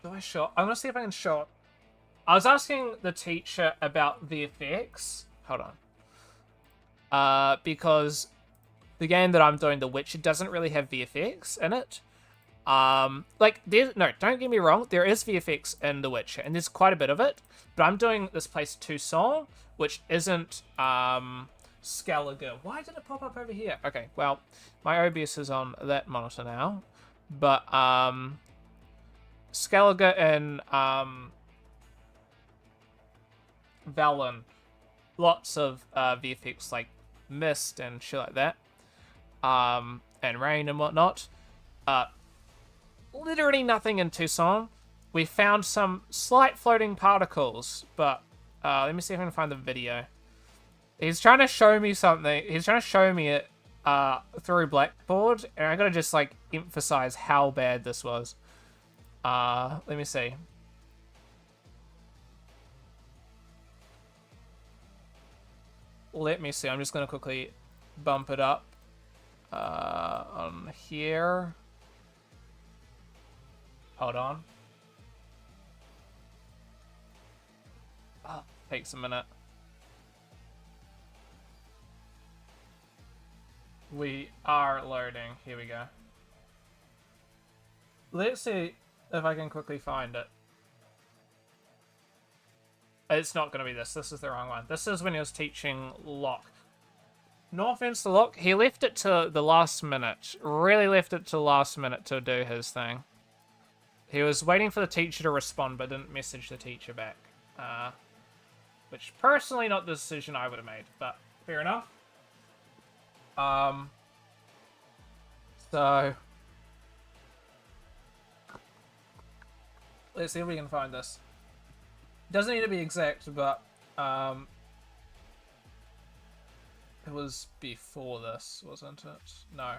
I'm gonna see if I can show it. I was asking the teacher about VFX. Hold on. Because the game that I'm doing, The Witcher, doesn't really have VFX in it. Like, no, don't get me wrong, there is VFX in The Witcher, and there's quite a bit of it, but I'm doing this place 2 song, which isn't, Skellige. Why did it pop up over here? Okay, well, my OBS is on that monitor now, but, Skellige and, Velen, lots of, VFX, like, mist and shit like that, and rain and whatnot. Literally nothing in Tucson. We found some slight floating particles, but let me see if I can find the video. He's trying to show me something. He's trying to show me it through Blackboard, and I gotta just like emphasize how bad this was. Let me see. I'm just gonna quickly bump it up on here. Hold on. Oh, takes a minute. We are loading. Here we go. Let's see if I can quickly find it. It's not going to be this. This is the wrong one. This is when he was teaching Locke. No offense to Locke. He left it to the last minute. Really left it to the last minute to do his thing. He was waiting for the teacher to respond, but didn't message the teacher back. Which, personally, not the decision I would have made, but fair enough. So... let's see if we can find this. Doesn't need to be exact, but, it was before this, wasn't it? No.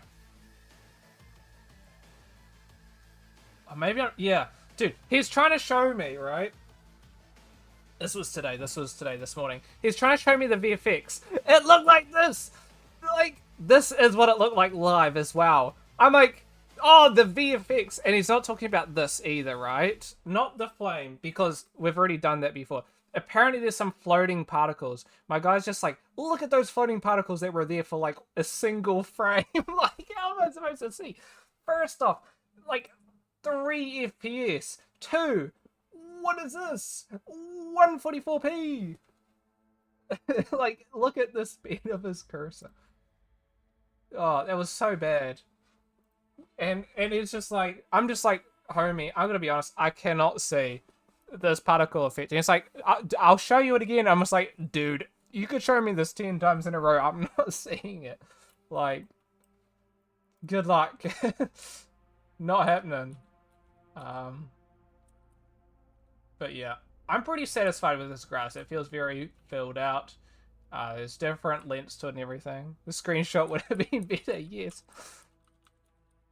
Oh, maybe I'm... yeah. Dude, he's trying to show me, right? This was today, this morning. He's trying to show me the VFX. It looked like this! Like, this is what it looked like live as well. I'm like, oh, the VFX. And he's not talking about this either, right? Not the flame, because we've already done that before. Apparently there's some floating particles. My guy's just like, look at those floating particles that were there for like a single frame. Like, how am I supposed to see? First off, like 3 FPS. 2, what is this? 144p. Like, look at the speed of his cursor. Oh, that was so bad. And it's just like, I'm just like, homie, I'm gonna be honest, I cannot see this particle effect. And it's like, I'll show you it again. I'm just like, dude, you could show me this 10 times in a row. I'm not seeing it. Like, good luck. Not happening. But yeah, I'm pretty satisfied with this grass. It feels very filled out. There's different lengths to it and everything. The screenshot would have been better, yes.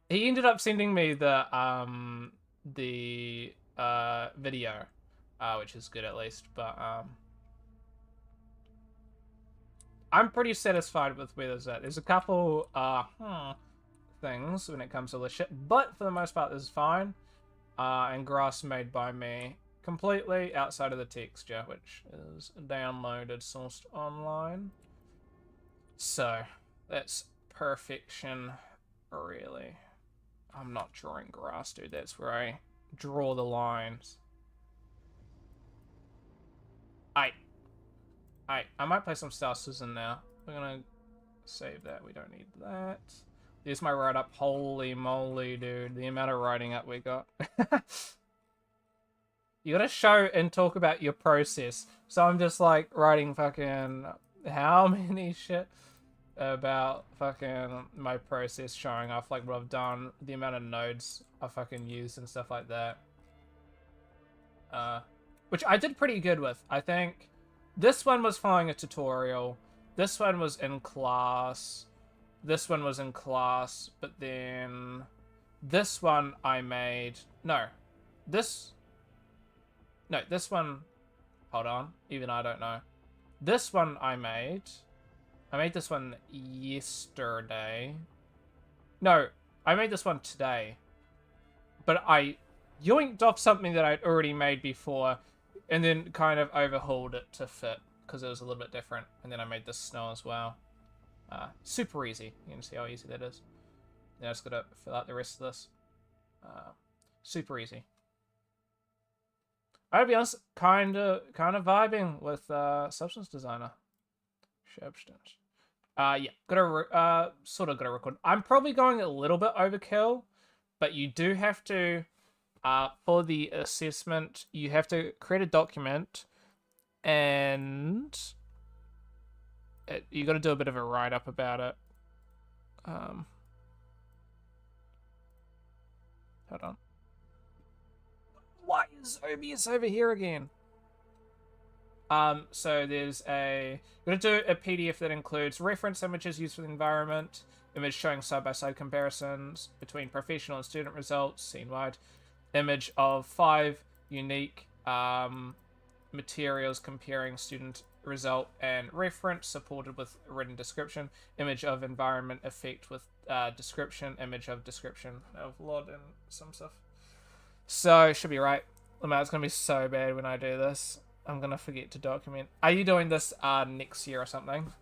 He ended up sending me the video, which is good at least, but I'm pretty satisfied with where there's at. There's a couple things when it comes to the shit, but for the most part this is fine. And grass made by me completely outside of the texture, which is downloaded, sourced online. So that's perfection, really. I'm not drawing grass, dude. That's where I draw the lines. I might play some Star Citizen now. We're gonna save that. We don't need that. There's my write-up. Holy moly, dude. The amount of writing up we got. You gotta show and talk about your process. So I'm just like writing fucking how many shit about fucking my process, showing off like what I've done, the amount of nodes I fucking used and stuff like that. Which I did pretty good with. I think this one was following a tutorial. This one was in class. This one was in class, but then this one I made... this one... Hold on. Even I don't know. This one I made this one yesterday. No, I made this one today. But I yoinked off something that I'd already made before and then kind of overhauled it to fit because it was a little bit different. And then I made this snow as well. Super easy. You can see how easy that is. Then I just gotta fill out the rest of this. Super easy. I'll be honest, kind of vibing with Substance Designer. Substance. Yeah, sort of gotta record. I'm probably going a little bit overkill, but you do have to, for the assessment, you have to create a document, and you got to do a bit of a write-up about it. Hold on. Why is OBS over here again? So there's you're gonna do a PDF that includes reference images used for the environment, image showing side-by-side comparisons between professional and student results, scene-wide, image of 5 unique materials comparing student result and reference, supported with written description, image of environment effect with description, image of description of LOD and some stuff. So, should be right. It's gonna be so bad when I do this. I'm gonna forget to document. Are you doing this next year or something?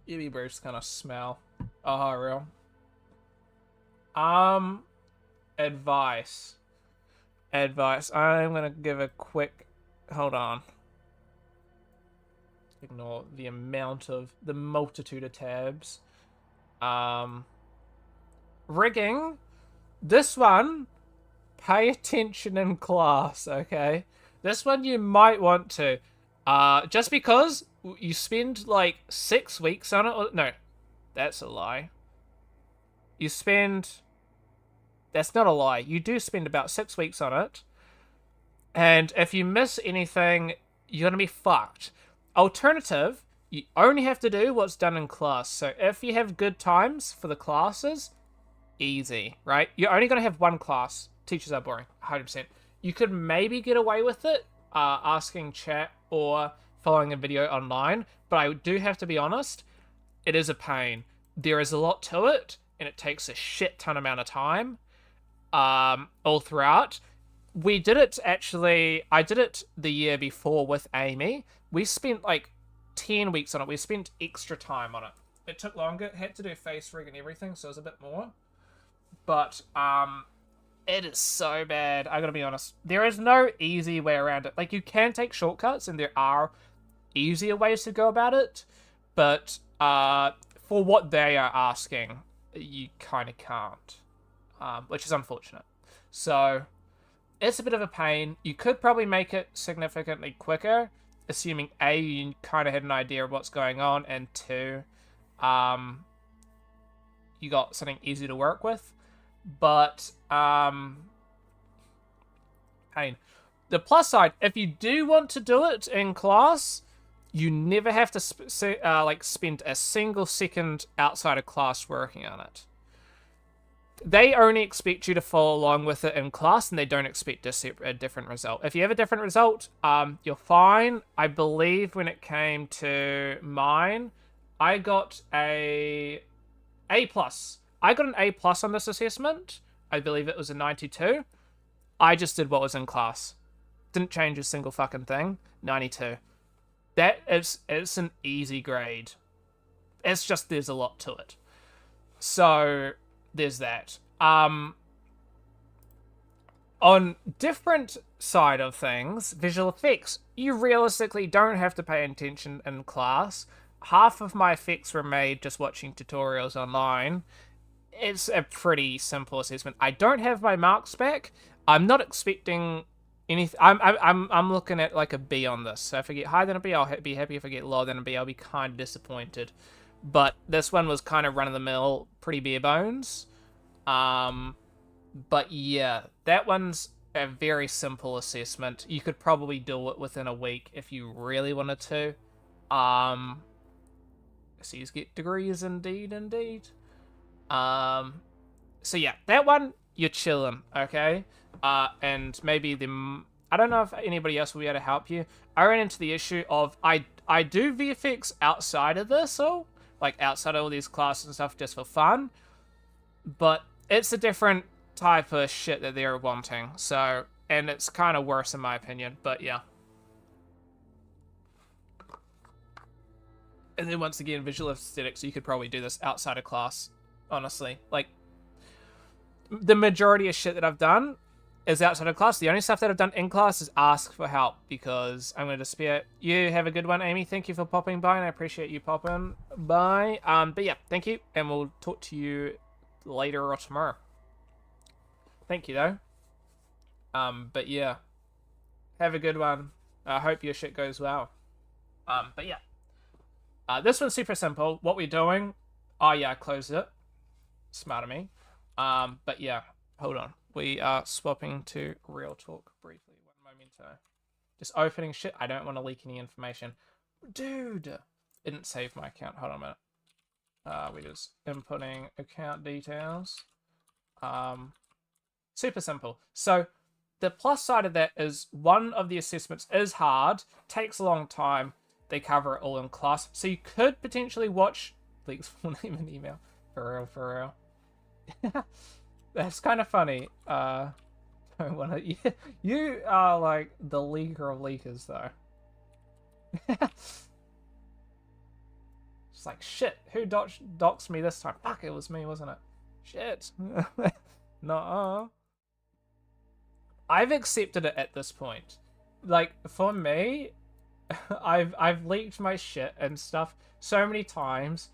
Eevee Bruce kind of smell. Oh, real. Advice. I'm gonna give a quick... Hold on. Ignore the multitude of tabs. Rigging. This one, pay attention in class, okay? This one you might want to. Just because you spend like 6 weeks on it. No, that's a lie. That's not a lie. You do spend about 6 weeks on it. And if you miss anything, you're going to be fucked. Alternative, you only have to do what's done in class. So if you have good times for the classes, easy, right? You're only going to have one class. Teachers are boring, 100%. You could maybe get away with it asking chat or following a video online, but I do have to be honest, it is a pain. There is a lot to it, and it takes a shit ton amount of time all throughout. We did it actually, I did it the year before with Amy. We spent like 10 weeks on it. We spent extra time on it. It took longer, it had to do face rig and everything, so it was a bit more. But it is so bad. I gotta be honest. There is no easy way around it. Like, you can take shortcuts, and there are easier ways to go about it, but for what they are asking, you kind of can't, which is unfortunate. So it's a bit of a pain. You could probably make it significantly quicker, assuming A, you kind of had an idea of what's going on, and 2, you got something easy to work with. But pain. The plus side, if you do want to do it in class, you never have to spend a single second outside of class working on it. They only expect you to follow along with it in class, and they don't expect a different result. If you have a different result, you're fine. I believe when it came to mine, I got a A+. I got an A+ on this assessment. I believe it was a 92. I just did what was in class. Didn't change a single fucking thing. 92. It's an easy grade. It's just there's a lot to it. So there's that. On different side of things, visual effects, you realistically don't have to pay attention in class. Half of my effects were made just watching tutorials online. It's a pretty simple assessment. I don't have my marks back. I'm not expecting anything. I'm looking at like a B on this. So if I get higher than a B, I'll be happy. If I get lower than a B, I'll be kind of disappointed. But this one was kind of run-of-the-mill, pretty bare bones. But yeah, that one's a very simple assessment. You could probably do it within a week if you really wanted to. So you get degrees, indeed. So yeah, that one, you're chilling, okay? And maybe I don't know if anybody else will be able to help you. I ran into the issue of, I do VFX outside of this, or like outside of all these classes and stuff just for fun, but it's a different type of shit that they're wanting, so, and it's kind of worse in my opinion, but yeah. And then once again, visual aesthetics, you could probably do this outside of class, honestly. Like, the majority of shit that I've done is outside of class. The only stuff that I've done in class is ask for help, because I'm going to disappear. You have a good one, Amy. Thank you for popping by, and I appreciate you popping by. But yeah, thank you, and we'll talk to you later or tomorrow. Thank you, though. But yeah, have a good one. I hope your shit goes well. But yeah. This one's super simple. What we're doing... Oh, yeah, I closed it. Smart of me. But yeah, hold on. We are swapping to Real Talk briefly. One momento. Just opening shit. I don't want to leak any information. Dude! Didn't save my account. Hold on a minute. We're just inputting account details. Super simple. So, the plus side of that is one of the assessments is hard, takes a long time. They cover it all in class. So you could potentially watch Leak's full name and email. For real. That's kind of funny. Don't wanna, you are like the leaker of leakers, though. It's like, shit, who doxed me this time? Fuck, it was me, wasn't it? Shit. Nuh-uh. I've accepted it at this point. Like, for me... I've leaked my shit and stuff so many times.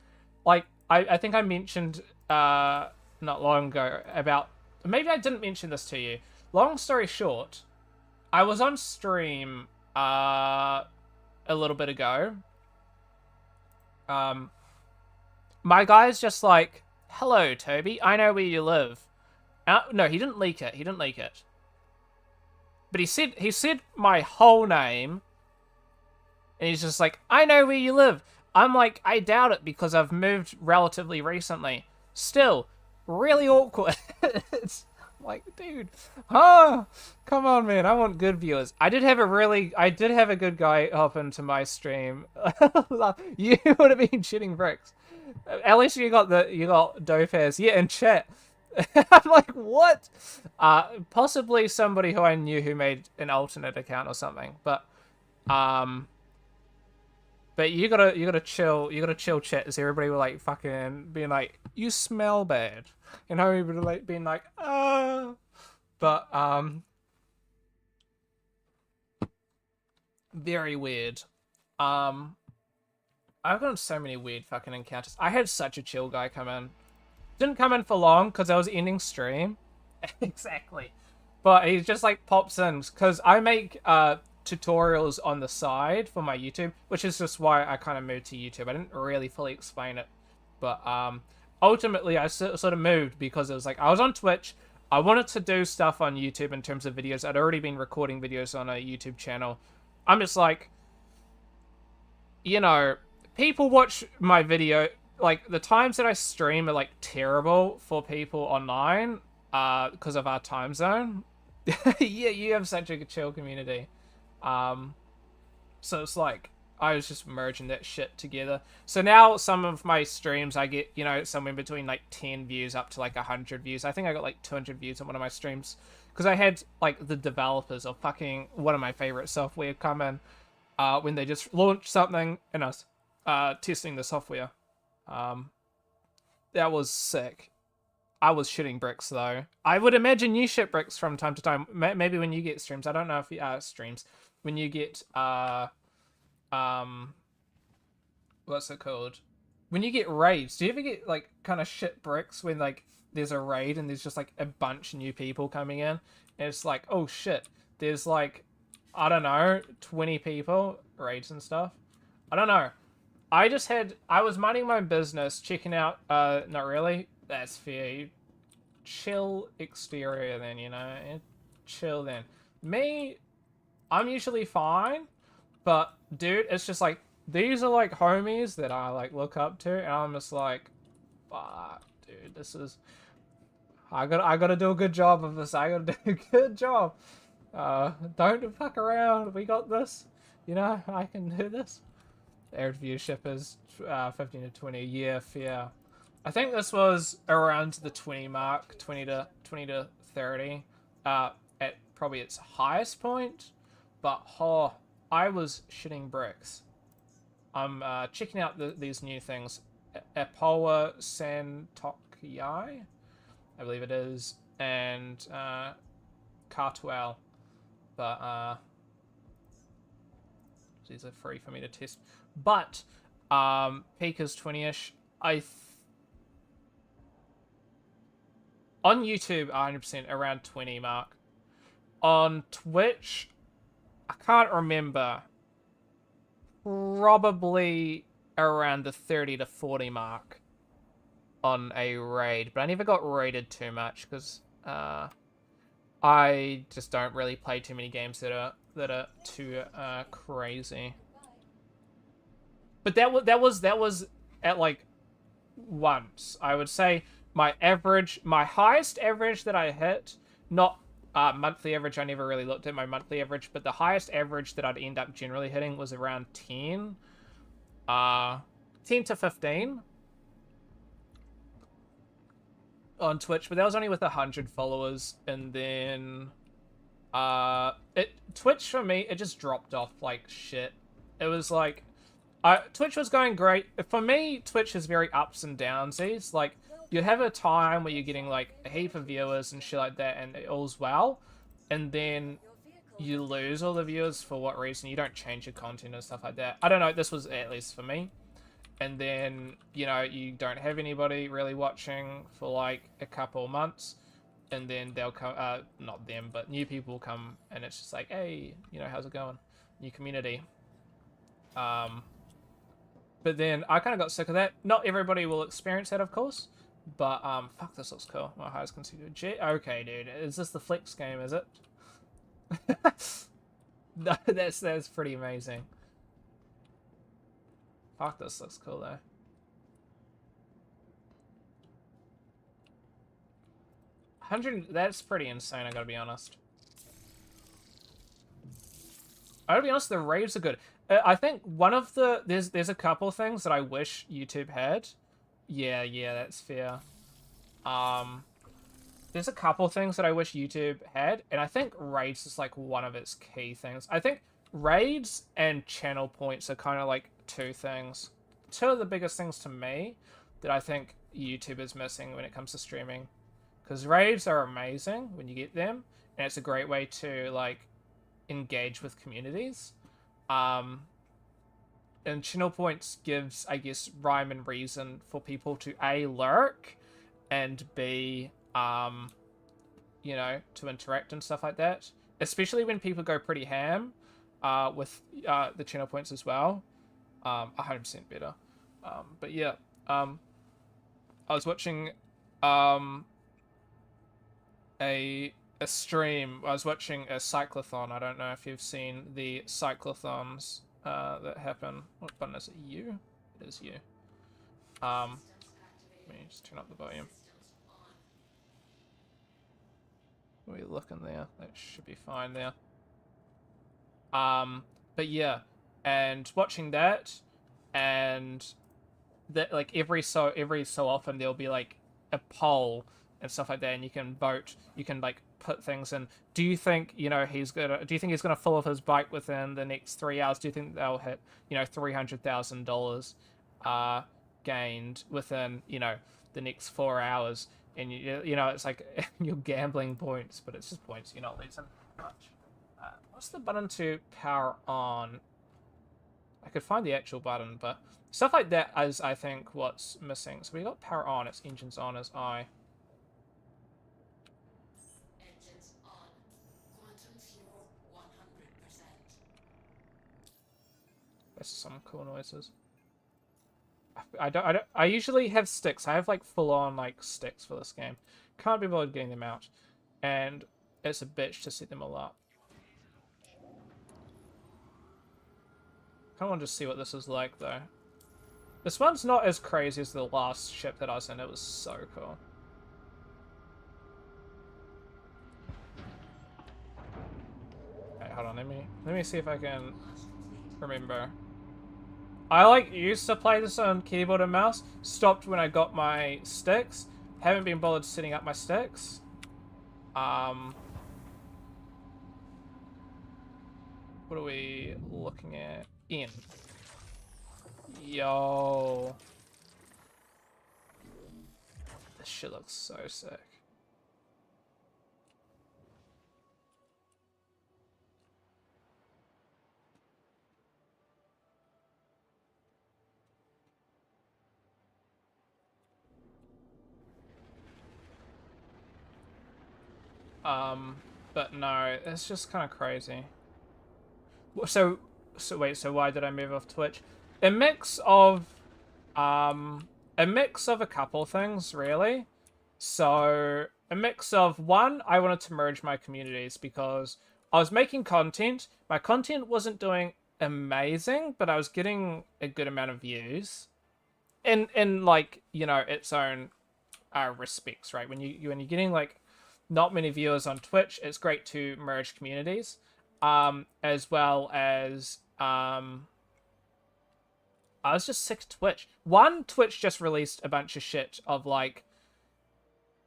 Like, I think I mentioned not long ago about... Maybe I didn't mention this to you. Long story short, I was on stream a little bit ago. My guy's just like, hello, Toby, I know where you live. No, he didn't leak it. He didn't leak it. But he said my whole name... And he's just like, I know where you live. I'm like, I doubt it because I've moved relatively recently. Still, really awkward. like, dude, come on, man. I want good viewers. I did have a good guy hop into my stream. You would have been shitting bricks. At least you got Dofaz. Yeah, in chat. I'm like, what? Possibly somebody who I knew who made an alternate account or something. But you gotta chill chat as everybody were like fucking being like, you smell bad. You know, we would like being like, but very weird. I've got so many weird fucking encounters. I had such a chill guy come in. Didn't come in for long because I was ending stream. Exactly. But he just like pops in because I make tutorials on the side for my YouTube, which is just why I kind of moved to YouTube. I didn't really fully explain it, but ultimately I sort of moved because it was like I was on Twitch. I wanted to do stuff on YouTube in terms of videos. I'd already been recording videos on a YouTube channel. I'm just like, you know, people watch my video. Like, the times that I stream are, like, terrible for people online because of our time zone. Yeah, you have such a chill community. So it's like, I was just merging that shit together. So now some of my streams, I get, you know, somewhere between, like, 10 views up to, like, 100 views. I think I got, like, 200 views on one of my streams. Because I had, like, the developers of fucking one of my favorite software come in when they just launched something and I was testing the software. That was sick. I was shitting bricks though. I would imagine you shit bricks from time to time. Maybe when you get streams. I don't know if you streams. When you get what's it called? When you get raids, do you ever get like kind of shit bricks when like there's a raid and there's just like a bunch of new people coming in and it's like, oh shit, there's like, I don't know, 20 people, raids and stuff. I don't know. I was minding my business, checking out, not really, that's fair. Chill exterior then, you know, chill then. Me, I'm usually fine, but dude, it's just like, these are like homies that I like look up to, and I'm just like, fuck, dude, this is, I gotta do a good job of this, I gotta do a good job. Don't fuck around, we got this, you know, I can do this. Average viewership is 15 to 20 a year. Fair. I think this was around the 20 mark, 20 to 30, at probably its highest point. But I was shitting bricks. I'm checking out these new things. Apoa Santokyai, I believe it is, and Cartwell. But these are free for me to test. But peak is 20-ish. On YouTube, 100% around 20 mark. On Twitch, I can't remember. Probably around the 30 to 40 mark on a raid. But I never got raided too much because I just don't really play too many games that are too crazy. But that was at like once. I would say my highest average that I hit, not monthly average, I never really looked at my monthly average, but the highest average that I'd end up generally hitting was around 10 to 15 on Twitch, but that was only with 100 followers, and then Twitch for me, it just dropped off like shit. It was like, Twitch was going great. For me, Twitch is very ups and downs. It's like, you have a time where you're getting like a heap of viewers and shit like that, and it all's well, and then you lose all the viewers for what reason? You don't change your content and stuff like that. I don't know, this was at least for me. And then, you know, you don't have anybody really watching for like a couple months, and then they'll come, not them, but new people will come, and it's just like, hey, you know, how's it going? New community. But then I kind of got sick of that. Not everybody will experience that, of course. But, fuck, this looks cool. My highest considered okay, dude. Is this the flex game, is it? No, that's pretty amazing. Fuck, this looks cool, though. 100, that's pretty insane, I gotta be honest. I gotta be honest, the raids are good. I think one of the... There's a couple things that I wish YouTube had. Yeah, that's fair. There's a couple things that I wish YouTube had, and I think raids is like one of its key things. I think raids and channel points are kind of like two things. Two of the biggest things to me that I think YouTube is missing when it comes to streaming. Because raids are amazing when you get them, and it's a great way to like engage with communities. And channel points gives, I guess, rhyme and reason for people to A, lurk, and B, you know, to interact and stuff like that. Especially when people go pretty ham with the channel points as well. 100% better. But yeah, I was watching a stream. I was watching a cyclothon. I don't know if you've seen the cyclothons that happen. What button is it? U? It is U. Let me just turn up the volume. We're looking there. That should be fine there. But yeah, and watching that, and that like every so often there'll be like a poll and stuff like that, and you can vote. You can like put things in. Do you think, you know, do you think he's gonna fall off his bike within the next 3 hours? Do you think they'll hit, you know, $300,000 gained within, you know, the next 4 hours? And you know, it's like you're gambling points, but it's just points. You're not losing much. What's the button to power on? I could find the actual button, but stuff like that is, I think, what's missing. So we got power on. It's engines on as I. Engines on. Quantum fuel 100%. That's some cool noises. I usually have sticks. I have like full on like sticks for this game. Can't be bothered getting them out, and it's a bitch to set them all up. Kind of want to just see what this is like though. This one's not as crazy as the last ship that I was in. It was so cool. Okay, hold on. Let me see if I can remember. I like used to play this on keyboard and mouse. Stopped when I got my sticks. Haven't been bothered setting up my sticks. What are we looking at? In. Yo. This shit looks so sick. But no, it's just kind of crazy. So wait, so why did I move off Twitch? A mix of a couple things, really. So a mix of, one, I wanted to merge my communities because I was making content. My content wasn't doing amazing, but I was getting a good amount of views. In like, you know, its own respects, right? When you're getting like not many viewers on Twitch, it's great to merge communities. As well as I was just sick of Twitch. One, Twitch just released a bunch of shit of like,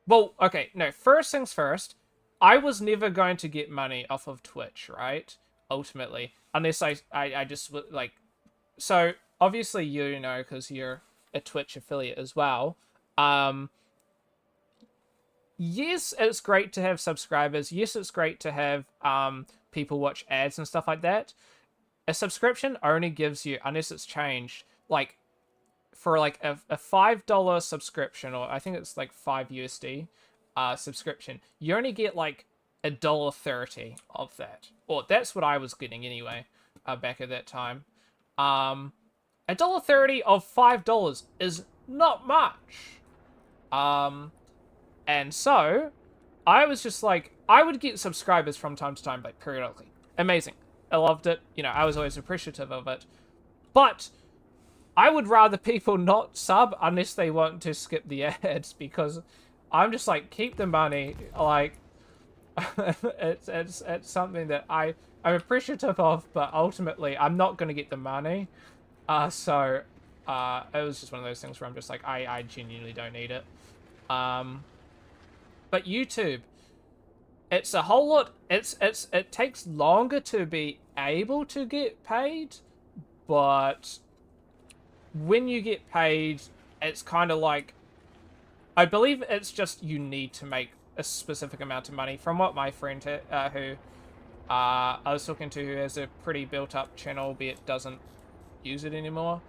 well, okay, no, first things first, I was never going to get money off of Twitch, right? Ultimately, unless I just like, so obviously you know, because you're a Twitch affiliate as well. Yes, it's great to have subscribers. Yes, it's great to have people watch ads and stuff like that. A subscription only gives you, unless it's changed, like for like a $5 subscription, or I think it's like 5 USD subscription, you only get like $1.30 of that. Or that's what I was getting anyway, back at that time. $1.30 of $5 is not much. And so I was just like, I would get subscribers from time to time, like periodically. Amazing. I loved it. You know, I was always appreciative of it. But I would rather people not sub unless they want to skip the ads, because I'm just like, keep the money. Like, it's something that I'm appreciative of, but ultimately I'm not gonna get the money. So it was just one of those things where I'm just like, I genuinely don't need it. But YouTube, it's a whole lot. It takes longer to be able to get paid, but when you get paid, it's kind of like, I believe it's just you need to make a specific amount of money. From what my friend who I was talking to, who has a pretty built up channel, albeit doesn't use it anymore.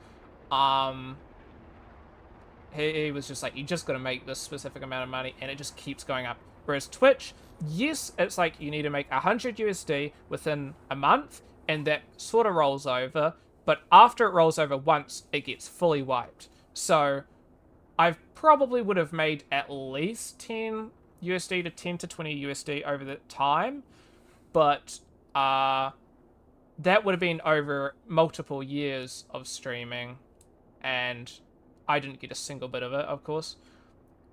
He was just like, you just got to make this specific amount of money, and it just keeps going up. Whereas Twitch, yes, it's like you need to make 100 USD within a month, and that sort of rolls over. But after it rolls over once, it gets fully wiped. So I probably would have made at least 10 USD to 10 to 20 USD over the time, but that would have been over multiple years of streaming, and I didn't get a single bit of it, of course.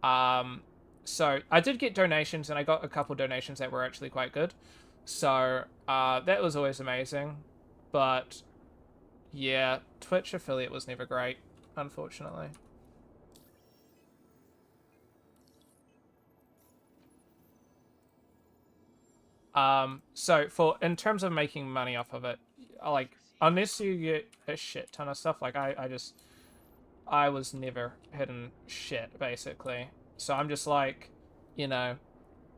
So I did get donations, and I got a couple donations that were actually quite good. So that was always amazing. But yeah, Twitch affiliate was never great, unfortunately. So in terms of making money off of it, like, unless you get a shit ton of stuff, like I was never hitting shit, basically. So I'm just like, you know,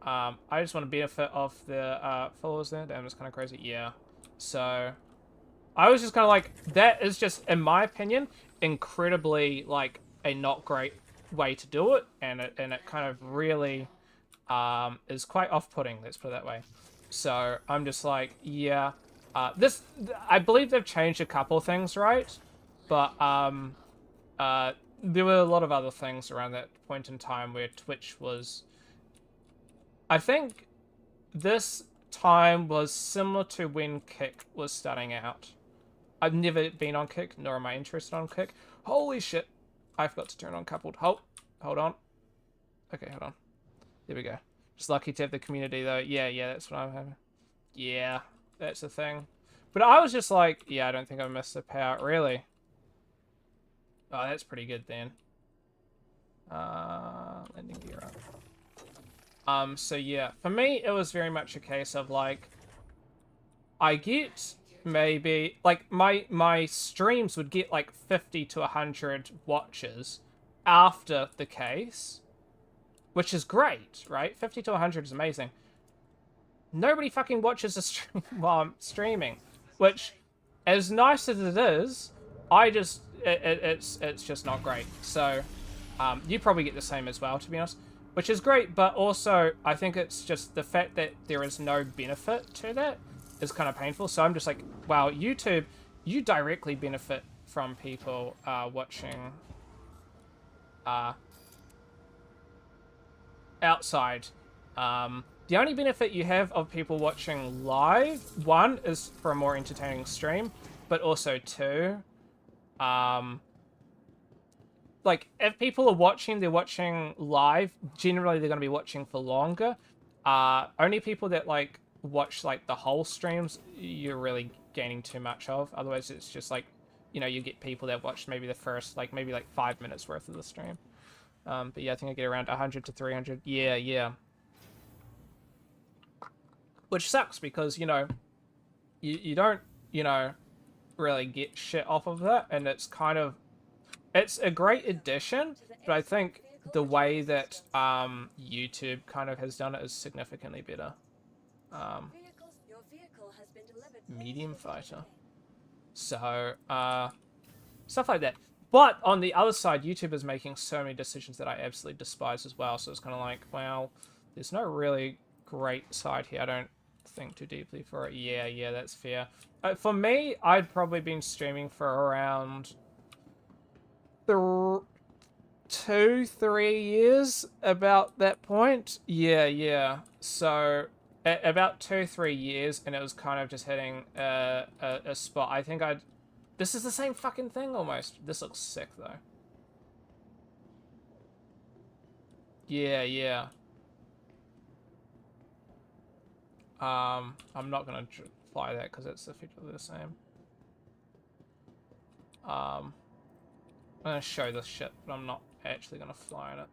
I just want to benefit off the followers there. Damn, it's kind of crazy. Yeah. So I was just kind of like, that is just, in my opinion, incredibly, like, a not great way to do it. And it kind of really is quite off-putting, let's put it that way. So I'm just like, yeah. I believe they've changed a couple things, right? But there were a lot of other things around that point in time where Twitch was... I think this time was similar to when Kick was starting out. I've never been on Kick, nor am I interested on Kick. Holy shit. I forgot to turn on coupled. Hold on. Okay, hold on. There we go. Just lucky to have the community, though. Yeah, that's what I'm having. Yeah, that's the thing. But I was just like, yeah, I don't think I missed the power. Really? Oh, that's pretty good then. Landing gear up. So yeah, for me, it was very much a case of like, I get maybe, like, my streams would get like 50 to 100 watches after the case, which is great, right? 50 to 100 is amazing. Nobody fucking watches a stream while I'm streaming, which, as nice as it is, it's just not great. So you probably get the same as well, to be honest, which is great. But also, I think it's just the fact that there is no benefit to that is kind of painful. So I'm just like, wow, YouTube, you directly benefit from people watching outside. The only benefit you have of people watching live, one, is for a more entertaining stream, but also two, like, if people are watching, they're watching live, generally they're going to be watching for longer. Only people that, like, watch, like, the whole streams, you're really gaining too much of. Otherwise, it's just, like, you know, you get people that watch maybe the first, like, maybe, like, 5 minutes worth of the stream. But yeah, I think I get around 100 to 300. Yeah. Which sucks because, you know, you don't, you know, really get shit off of that. And it's kind of, it's a great addition, but I think the way that YouTube kind of has done it is significantly better. Medium fighter. So, stuff like that. But on the other side, YouTube is making so many decisions that I absolutely despise as well. So it's kind of like, well, there's no really great side here. I don't think too deeply for it. Yeah, that's fair. For me, I'd probably been streaming for around 2-3 years about that point. Yeah. So at about 2-3 years, and it was kind of just hitting a spot. I think this is the same fucking thing almost. This looks sick though. Yeah, yeah. I'm not gonna fly that because it's effectively the same. I'm gonna show this shit, but I'm not actually gonna fly in it.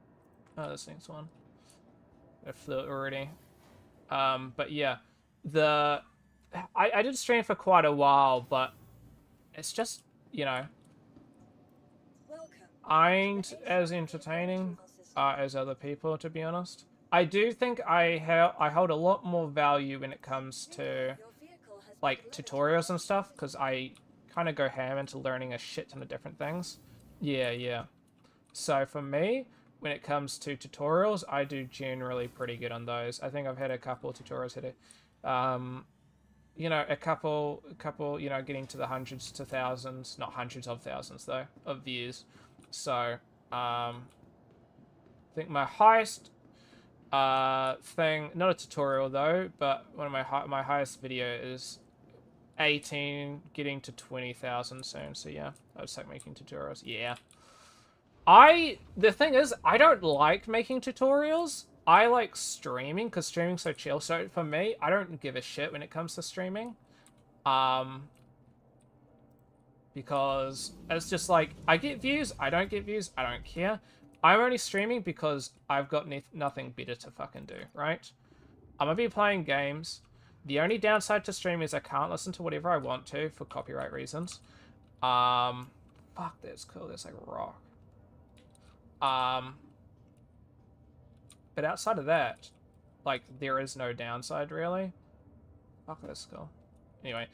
Oh, this next one. I flew it already. But yeah, I did stream for quite a while, but it's just, you know, ain't as entertaining as other people, to be honest. I do think I hold a lot more value when it comes to like tutorials and stuff, because I kind of go ham into learning a shit ton of different things. Yeah, yeah. So for me, when it comes to tutorials, I do generally pretty good on those. I think I've had a couple of tutorials hit it. You know, a couple, you know, getting to the hundreds to thousands, not hundreds of thousands though, of views. So, I think my highest thing, not a tutorial though, but one of my highest video is 18 getting to 20,000 soon. So yeah, I was like making tutorials. Yeah. The thing is, I don't like making tutorials. I like streaming because streaming's so chill. So for me, I don't give a shit when it comes to streaming. Because it's just like, I get views, I don't get views, I don't care. I'm only streaming because I've got nothing better to fucking do, right? I'm gonna be playing games. The only downside to streaming is I can't listen to whatever I want to for copyright reasons. Fuck, that's cool, that's like rock. But outside of that, like, there is no downside, really. Fuck, that's cool. Anyway,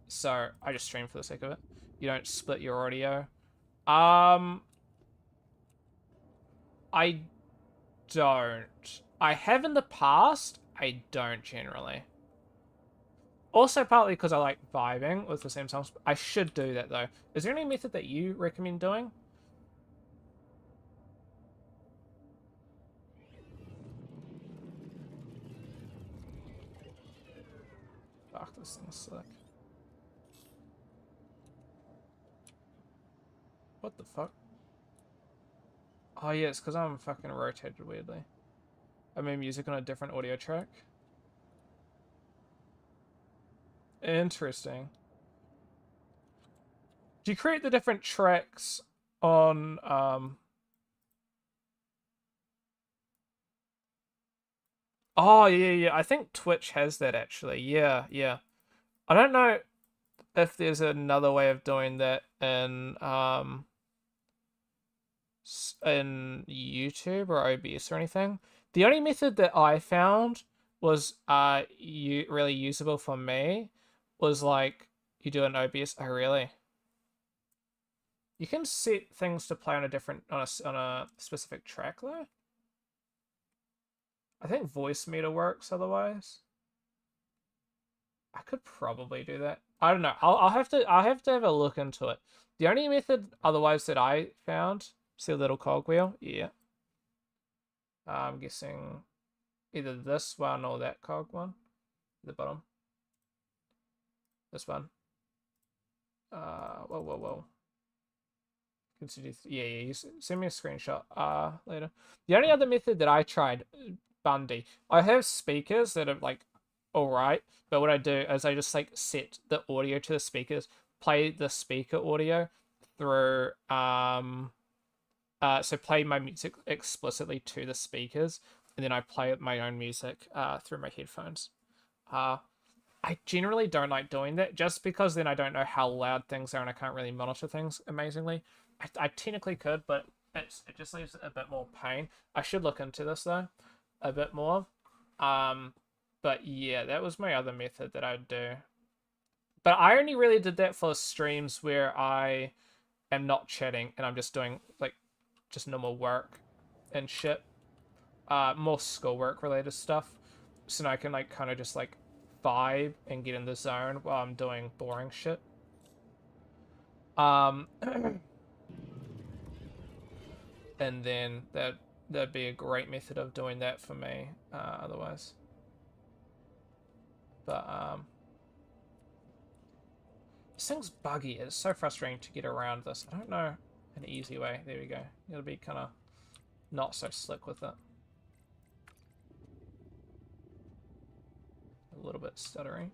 so I just stream for the sake of it. You don't split your audio. I don't. I have in the past. I don't generally. Also, partly because I like vibing with the same songs. I should do that, though. Is there any method that you recommend doing? Fuck, this thing's slick. What the fuck? Oh, yeah, it's because I'm fucking rotated weirdly. I mean, music on a different audio track. Interesting. Do you create the different tracks on, Oh, yeah, yeah. I think Twitch has that, actually. Yeah, yeah. I don't know if there's another way of doing that in YouTube or OBS or anything. The only method that I found was really usable for me was like you do an OBS. Oh, really? You can set things to play on a different on a specific track though. I think Voicemeeter works otherwise. I could probably do that. I don't know. I'll have to have a look into it. The only method otherwise that I found, see a little cogwheel? Yeah. I'm guessing either this one or that cog one. The bottom. This one. Whoa, whoa, whoa. Consider, yeah, yeah. You send me a screenshot later. The only other method that I tried, Bundy. I have speakers that are like alright, but what I do is I just like set the audio to the speakers, play the speaker audio through so play my music explicitly to the speakers, and then I play my own music through my headphones. I generally don't like doing that just because then I don't know how loud things are and I can't really monitor things amazingly. I technically could, but it just leaves a bit more pain. I should look into this though a bit more. But yeah, that was my other method that I'd do. But I only really did that for streams where I am not chatting and I'm just doing like just normal work and shit. More schoolwork related stuff. So now I can like kind of just like vibe and get in the zone while I'm doing boring shit. And then that'd be a great method of doing that for me, otherwise. But this thing's buggy. It's so frustrating to get around this. I don't know an easy way. There we go. It'll be kind of not so slick with it. A little bit stuttery.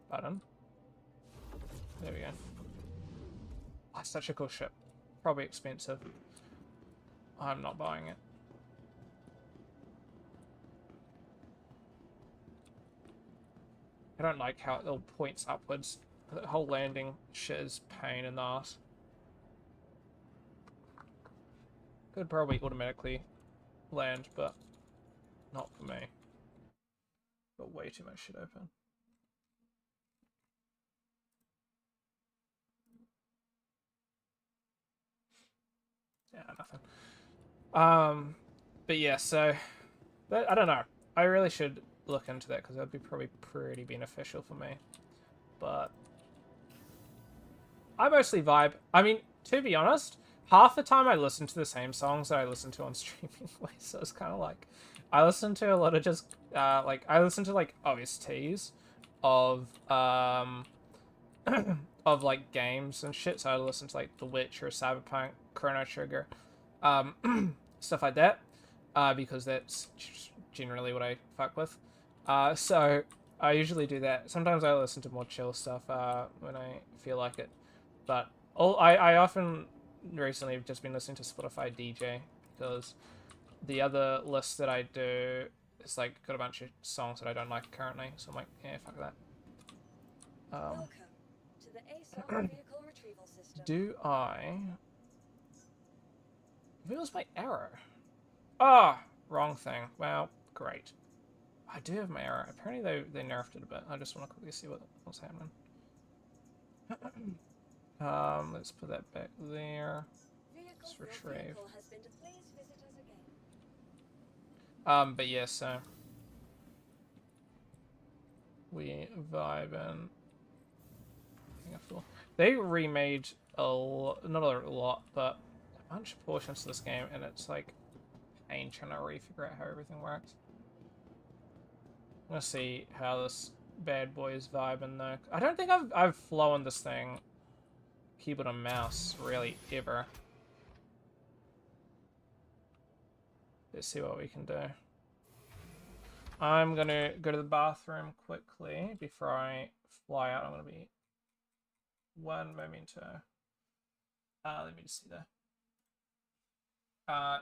Button. There we go. Oh, such a cool ship. Probably expensive. I'm not buying it. I don't like how it all points upwards. The whole landing shit is pain in the ass. Could probably automatically land, but not for me. Got way too much shit open. Yeah, nothing. But yeah, so I don't know. I really should look into that because that'd be probably pretty beneficial for me. But I mostly vibe. I mean, to be honest, half the time I listen to the same songs that I listen to on streaming ways. So it's kind of like I listen to a lot of just like I listen to like OSTs of of like games and shit. So I listen to like The Witcher, Cyberpunk, Chrono Trigger, stuff like that, because that's generally what I fuck with. So I usually do that. Sometimes I listen to more chill stuff when I feel like it. But I often recently have just been listening to Spotify DJ because the other list that I do is like got a bunch of songs that I don't like currently. So I'm like, yeah, fuck that. Welcome to the ASOC vehicle retrieval system. Do I? Where's my arrow? Ah, wrong thing. Well, great. I do have my arrow. Apparently they nerfed it a bit. I just want to quickly see what's happening. Let's put that back there. Let's retrieve. But yeah, so we vibing. They remade not a lot, but a bunch of portions of this game, and it's like pain trying to refigure out how everything works. I'm gonna see how this bad boy is vibing though. I don't think I've flown this thing keyboard and mouse really ever. Let's see what we can do. I'm gonna go to the bathroom quickly before I fly out. I'm gonna be one memento. Let me just see there.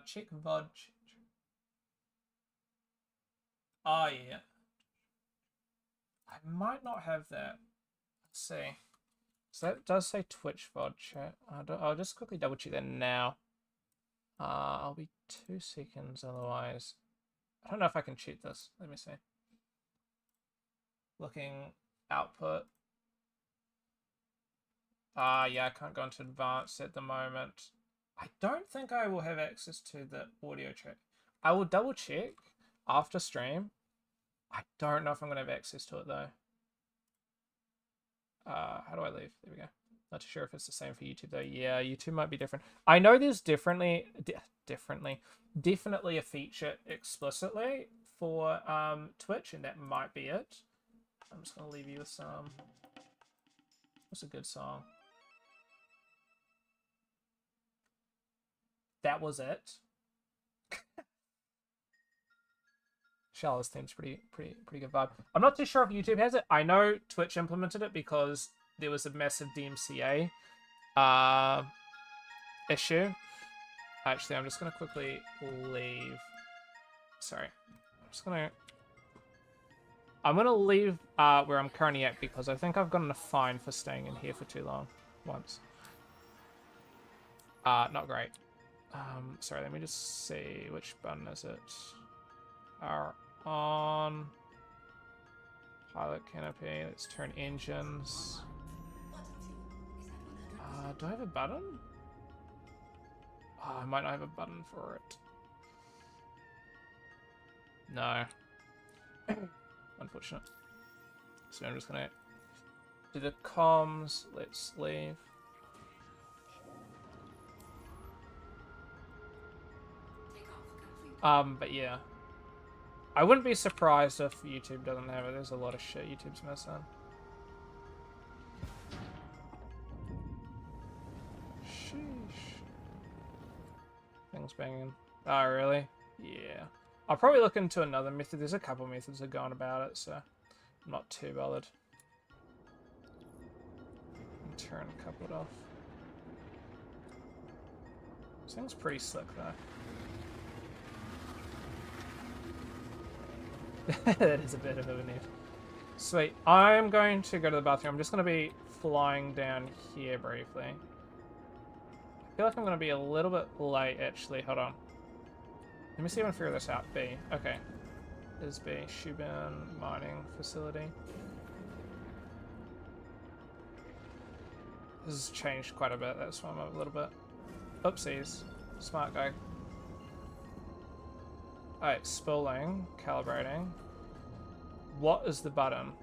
Check VOD. Oh yeah. I might not have that. Let's see. So that does say Twitch VOD chat. I'll just quickly double check that now. I'll be 2 seconds otherwise. I don't know if I can cheat this. Let me see. Looking output. Yeah, I can't go into advanced at the moment. I don't think I will have access to the audio check. I will double check after stream. I don't know if I'm going to have access to it though. How do I leave? There we go. Not too sure if it's the same for YouTube though. Yeah, YouTube might be different. I know there's definitely a feature explicitly for Twitch, and that might be it. I'm just gonna leave you with some. What's a good song? That was it. Shallow's theme's pretty good vibe. I'm not too sure if YouTube has it. I know Twitch implemented it because there was a massive DMCA issue. Actually, I'm just gonna quickly leave. Sorry, I'm gonna leave where I'm currently at because I think I've gotten a fine for staying in here for too long. Once. Not great. Sorry, let me just see which button is it. On pilot canopy. Let's turn engines. Do I have a button? Oh, I might not have a button for it. No. Unfortunate. So I'm just gonna do the comms. Let's leave. But yeah. I wouldn't be surprised if YouTube doesn't have it. There's a lot of shit YouTube's missing. things banging. Oh, really? Yeah. I'll probably look into another method. There's a couple methods of going about it, so I'm not too bothered. Turn a couple off. This thing's pretty slick, though. That is a bit of a need. Sweet. I'm going to go to the bathroom. I'm just going to be flying down here briefly. I feel like I'm going to be a little bit late, actually. Hold on. Let me see if I can figure this out. B. Okay. This is B. Shubin Mining Facility. This has changed quite a bit. That's why I'm a little bit... Oopsies. Smart guy. Alright, spooling. Calibrating. What is the button?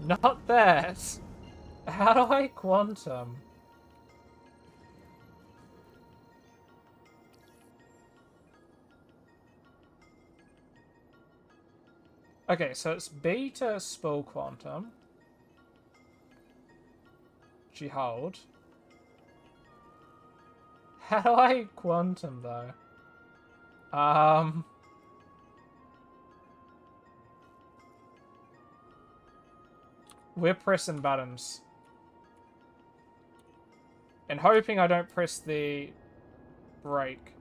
Not that! How do I quantum? Okay, so it's B to spool quantum. G hold. How do I quantum though? We're pressing buttons. And hoping I don't press the brake.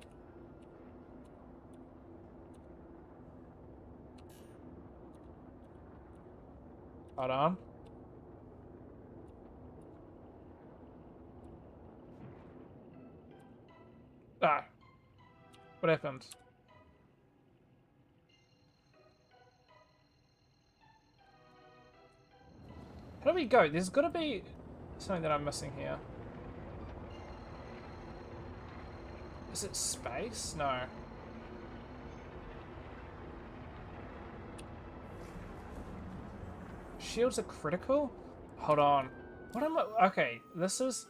Hold on. Ah. What happened? How do we go? There's got to be something that I'm missing here. Is it space? No. Shields are critical? Hold on. What am I... Okay, this is...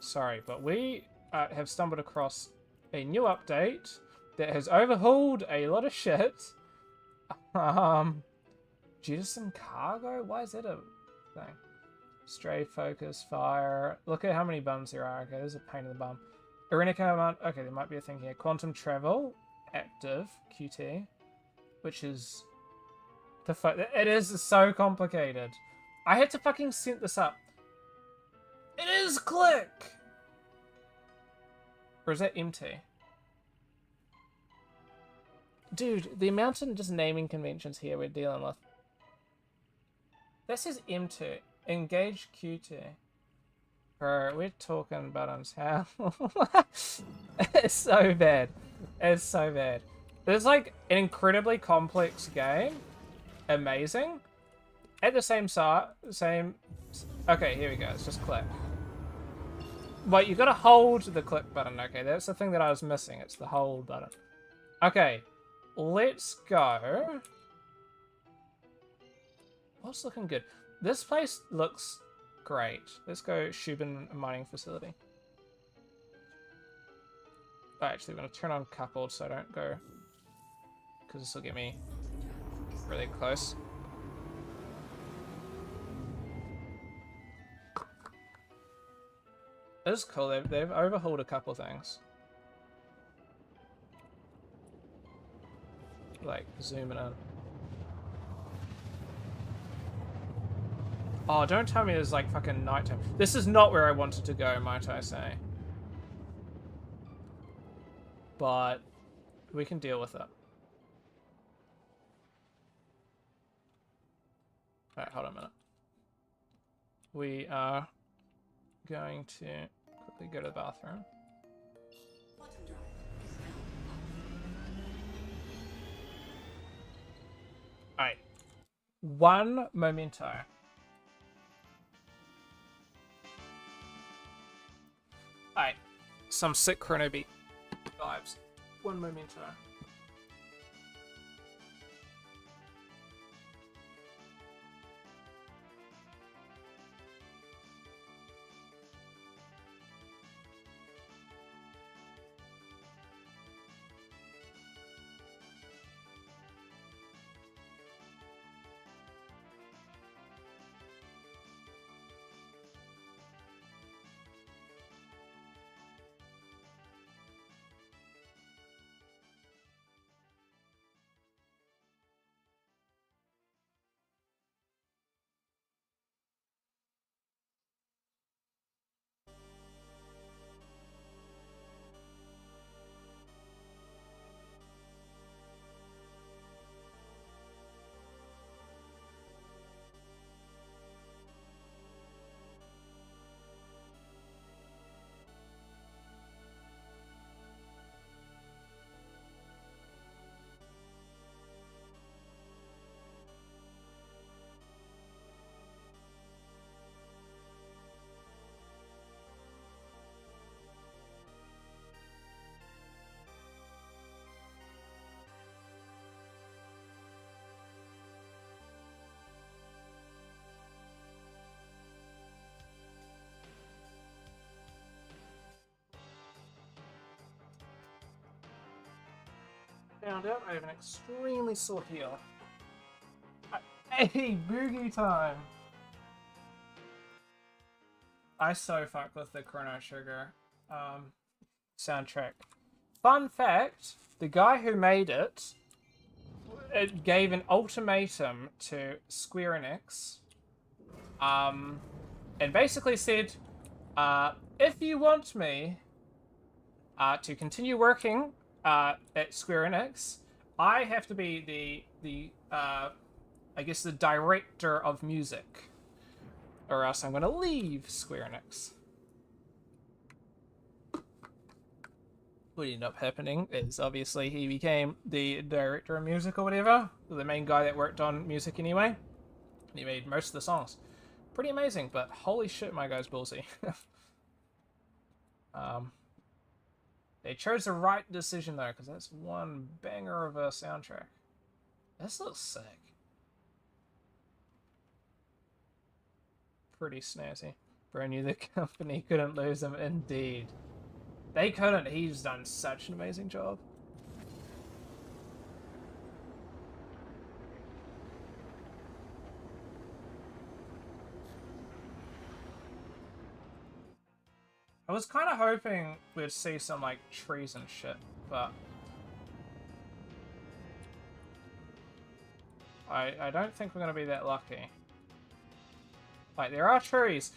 Sorry, but we have stumbled across a new update that has overhauled a lot of shit. Jettison cargo? Why is that a thing? Stray focus, fire. Look at how many bums there are. Okay, there's a pain in the bum. Arena command. Okay, there might be a thing here. Quantum travel. Active. QT. Which is... The fuck? It is so complicated. I had to fucking set this up. It is click! Or is that empty? Dude, the amount of just naming conventions here we're dealing with. That says M2. Engage Q2. Bro, we're talking buttons. How? It's so bad. It's so bad. It's like an incredibly complex game. Amazing. At the same same... Okay, here we go. It's just click. Wait, you gotta hold the click button. Okay, that's the thing that I was missing. It's the hold button. Okay, let's go. What's looking good? This place looks great. Let's go Shubin Mining Facility. Oh, actually, I'm gonna turn on coupled so I don't go... Because this will get me really close. It is cool. They've overhauled a couple things. Like, zooming in. Oh, don't tell me there's like fucking nighttime. This is not where I wanted to go, might I say. But we can deal with it. Alright, hold on a minute. We are going to quickly go to the bathroom. Alright. One memento. Alright. Some sick Chronobeat vibes. One memento. found out I have an extremely sore heel. Hey, boogie time! I so fucked with the Chrono Trigger soundtrack. Fun fact, the guy who made it gave an ultimatum to Square Enix and basically said, if you want me to continue working at Square Enix, I have to be the I guess the director of music, or else I'm going to leave Square Enix. What ended up happening is obviously he became the director of music or whatever, the main guy that worked on music anyway, and he made most of the songs. Pretty amazing, but holy shit, my guy's ballsy. They chose the right decision though, because that's one banger of a soundtrack. This looks sick. Pretty snazzy. Bro knew the company couldn't lose him, indeed. They couldn't. He's done such an amazing job. I was kind of hoping we'd see some, like, trees and shit, but I don't think we're going to be that lucky. Like, there are trees.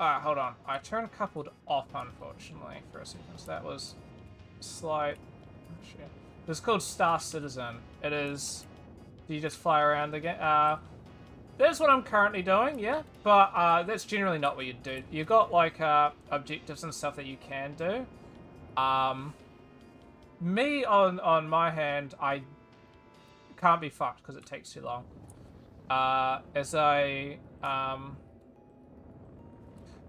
Alright, hold on. I turned coupled off, unfortunately, for a second. So that was slight... Oh, shit. This is called Star Citizen. It is... Do you just fly around again? That's what I'm currently doing, yeah. But that's generally not what you do. You got, like, objectives and stuff that you can do. Me, on my hand, I can't be fucked because it takes too long. As I...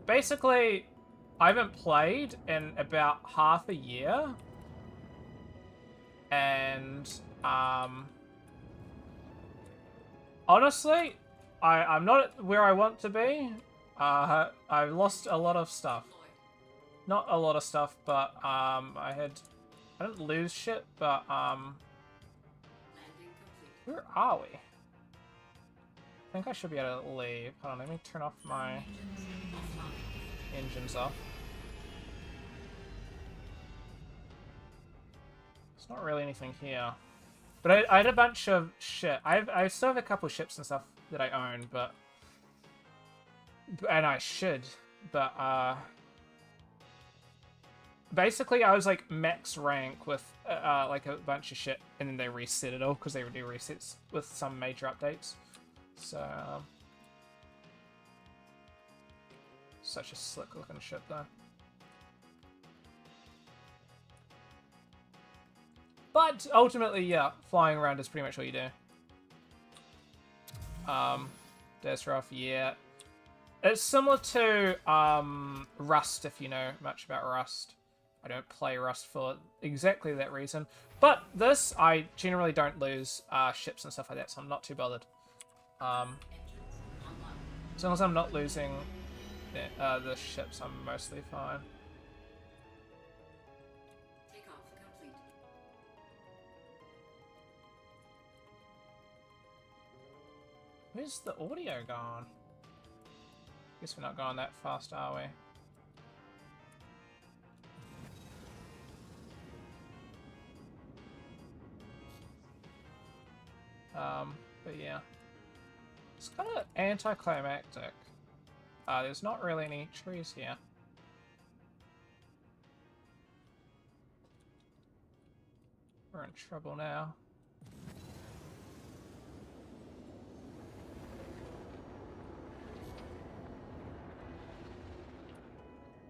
Basically, I haven't played in about half a year. And, honestly, I'm not where I want to be. I've lost a lot of stuff. Not a lot of stuff, but, I didn't lose shit, but, where are we? I think I should be able to leave. Hold on, let me turn off my engines off. There's not really anything here. But I had a bunch of shit. I still have a couple ships and stuff that I own, but... And I should, but, basically, I was, like, max rank with, like, a bunch of shit, and then they reset it all, because they do resets with some major updates. So, such a slick looking ship though. But ultimately, yeah, flying around is pretty much what you do. That's rough, yeah. It's similar to Rust, if you know much about Rust. I don't play Rust for exactly that reason. But this, I generally don't lose ships and stuff like that, so I'm not too bothered. As long as I'm not losing the ships, I'm mostly fine. Takeoff complete. Where's the audio gone? Guess we're not going that fast, are we? But yeah. It's kind of anticlimactic. There's not really any trees here. We're in trouble now.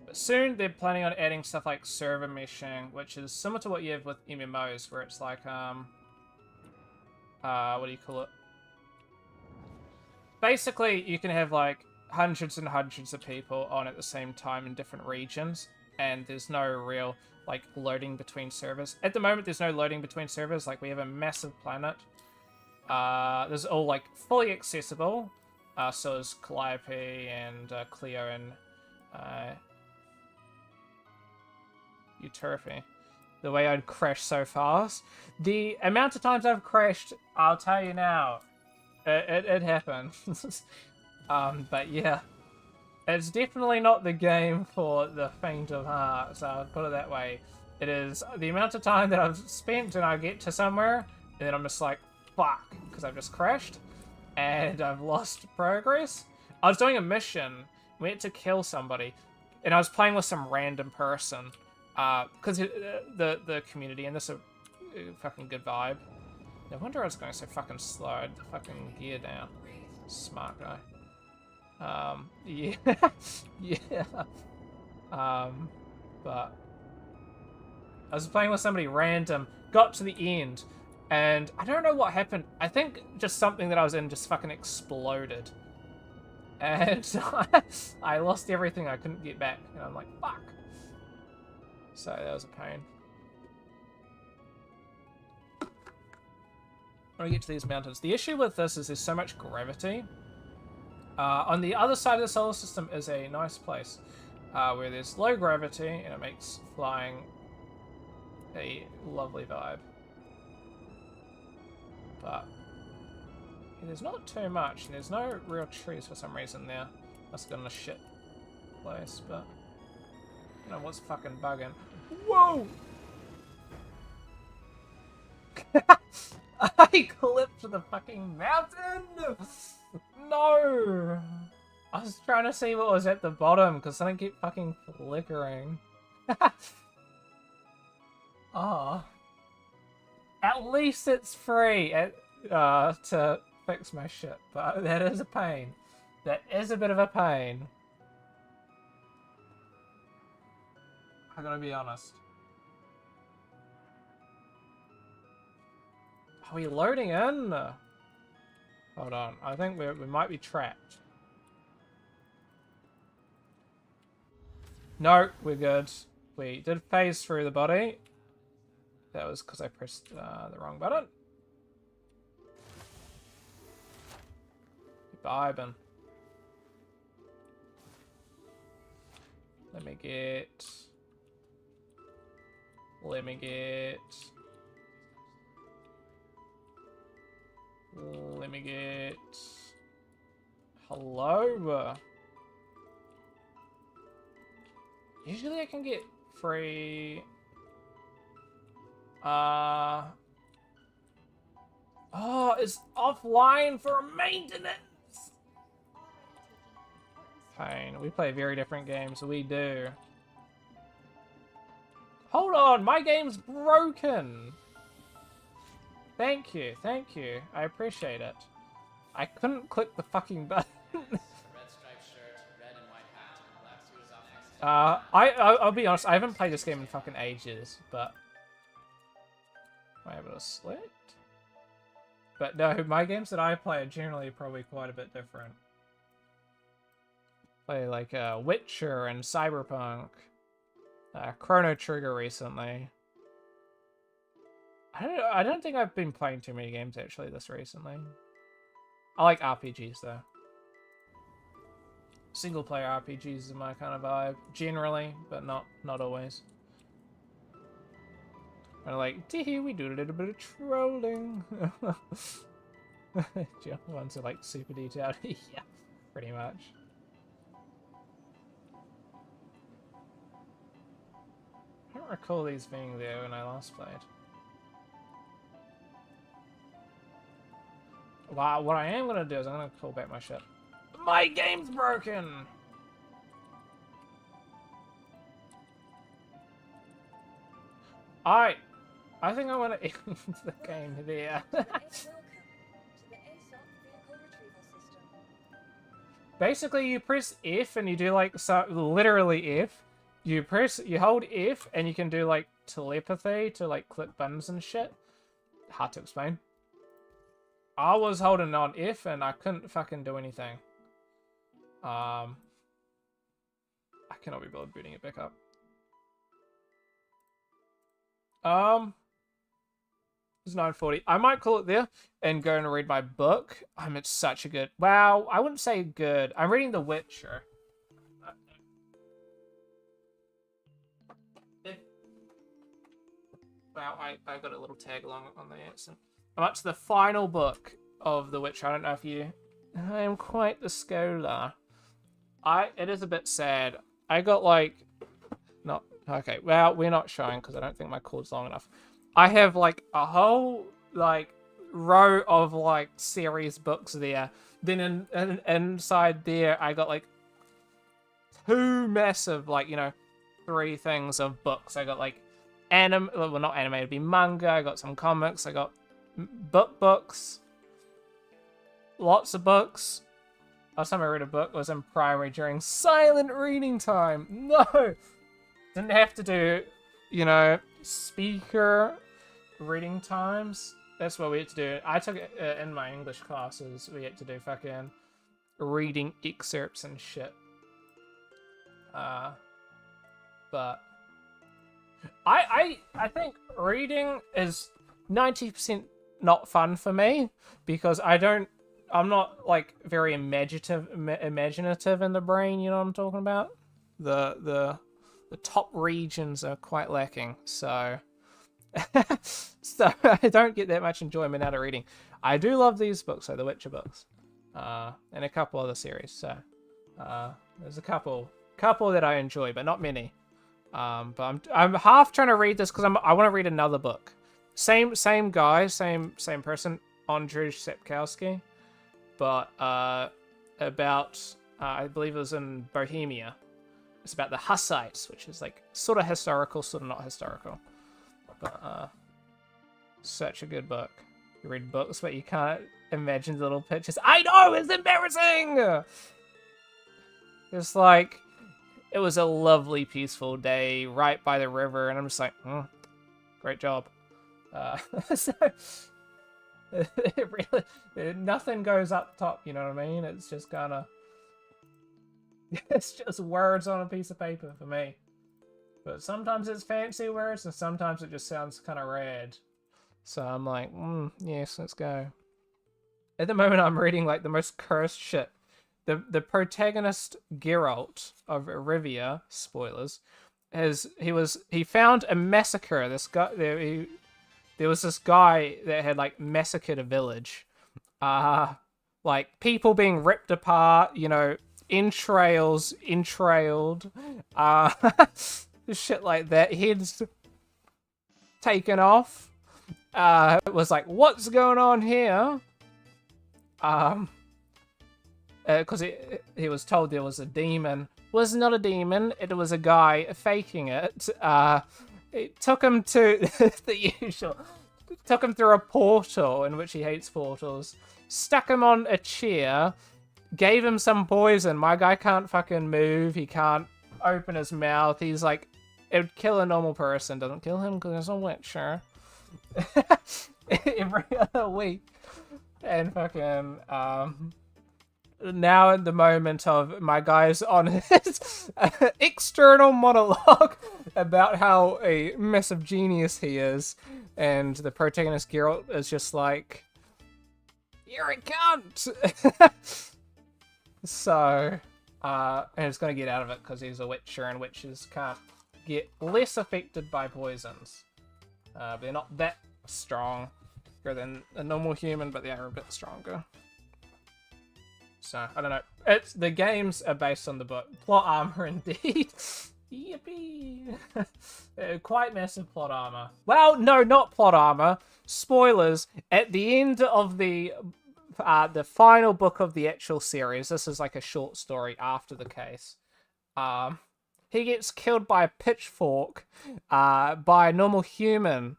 But soon they're planning on adding stuff like server meshing, which is similar to what you have with MMOs, where it's like, what do you call it? Basically, you can have like hundreds and hundreds of people on at the same time in different regions, and there's no real like loading between servers. At the moment, there's no loading between servers. Like, we have a massive planet. This is all like fully accessible. So is Calliope and Cleo and Euterpe. the way I'd crash so fast. The amount of times I've crashed, I'll tell you now, it happens. But yeah, it's definitely not the game for the faint of heart, so I'll put it that way. It is the amount of time that I've spent and I get to somewhere, and then I'm just like, fuck, because I've just crashed, and I've lost progress. I was doing a mission, we had to kill somebody, and I was playing with some random person, because the community, and this is a fucking good vibe. No wonder I was going so fucking slow. I had the fucking gear down. Smart guy. Yeah. Yeah. But I was playing with somebody random, got to the end, and I don't know what happened. I think just something that I was in just fucking exploded. And I lost everything. I couldn't get back. And I'm like, fuck. So that was a pain. When we get to these mountains, the issue with this is there's so much gravity. On the other side of the solar system is a nice place where there's low gravity and it makes flying a lovely vibe. But yeah, there's not too much, and there's no real trees for some reason there. Must have gone in a shit place, but I don't know what's fucking bugging. Whoa! I clipped the fucking mountain! No! I was trying to see what was at the bottom because something kept fucking flickering. Oh. At least it's free to fix my shit, but that is a pain. That is a bit of a pain. I gotta be honest. Are we loading in? Hold on, I think we might be trapped. No, we're good. We did phase through the body. That was because I pressed the wrong button. Vibing. Let me get. Hello. Usually I can get free. Oh, it's offline for maintenance. Pain. We play very different games. We do. Hold on, my game's broken. Thank you, thank you. I appreciate it. I couldn't click the fucking button. Red striped shirt, red and white hat, black suit is off next. I'll be honest, I haven't played this game in fucking ages, but am I able to select? But no, my games that I play are generally probably quite a bit different. Play like Witcher and Cyberpunk, Chrono Trigger recently. I don't think I've been playing too many games actually this recently. I like RPGs though. Single player RPGs are my kind of vibe, generally, but not always. I'm like, tee, we do a little bit of trolling. The ones are like super detailed. Yeah, pretty much. I don't recall these being there when I last played. Wow, what I am gonna do is I'm gonna call back my ship. My game's broken! I think I want to end the game there. Welcome to the ASOP vehicle retrieval system. Basically, you press F and you do like, so literally F. You hold F and you can do like telepathy to like click buttons and shit. Hard to explain. I was holding on F and I couldn't fucking do anything. I cannot be bothered booting it back up. It's 9:40. I might call it there and go and read my book. It's such a good. Wow, I wouldn't say good. I'm reading The Witcher. Wow, I got a little tag along on the accent. I'm up to the final book of The Witcher. I don't know if you... I am quite the scholar. It is a bit sad. I got like... Not... Okay, well, we're not showing because I don't think my cord's long enough. I have like a whole like row of like series books there. Then inside there, I got like 2 massive, like, you know, 3 things of books. I got like well, not anime, it'd be manga. I got some comics. I got books. Lots of books. Last time I read a book was in primary during silent reading time. No! Didn't have to do, you know, speaker reading times. That's what we had to do. I took it in my English classes. We had to do fucking reading excerpts and shit. But I think reading is 90% not fun for me because I'm not like very imaginative in the brain, you know what I'm talking about? The top regions are quite lacking, so so I don't get that much enjoyment out of reading. I do love these books, so the Witcher books, and a couple other series. So there's a couple that I enjoy, but not many. But I'm half trying to read this because I want to read another book. Same guy, same person, Andrzej Sapkowski, but about I believe it was in Bohemia. It's about the Hussites, which is like sort of historical, sort of not historical. But such a good book. You read books, but you can't imagine the little pictures. I know, it's embarrassing! It's like, it was a lovely, peaceful day right by the river, and I'm just like, great job. So, it really, nothing goes up top, you know what I mean? It's just kind of, it's just words on a piece of paper for me. But sometimes it's fancy words, and sometimes it just sounds kind of rad. So I'm like, yes, let's go. At the moment, I'm reading like the most cursed shit. The protagonist Geralt of Rivia, spoilers, he found a massacre. This guy there was this guy that had like massacred a village, like people being ripped apart, you know, entrailed, shit like that. Heads taken off. It was like, what's going on here? Because he was told there was a demon. Was not a demon. It was a guy faking it. It took him to the usual. Took him through a portal, in which he hates portals. Stuck him on a chair. Gave him some poison. My guy can't fucking move. He can't open his mouth. He's like, it would kill a normal person. Doesn't kill him because he's a Witcher. Every other week. And fucking, now in the moment of my guy's on his external monologue about how a massive genius he is, and the protagonist Geralt is just like, you're a cunt! So, and he's gonna get out of it because he's a Witcher, and Witchers can't get less affected by poisons. They're not that strong than a normal human, but they are a bit stronger. So, I don't know. The games are based on the book. Plot armor, indeed. Yippee! Quite massive plot armor. Well, no, not plot armor. Spoilers. At the end of the final book of the actual series, this is like a short story after the case. He gets killed by a pitchfork by a normal human.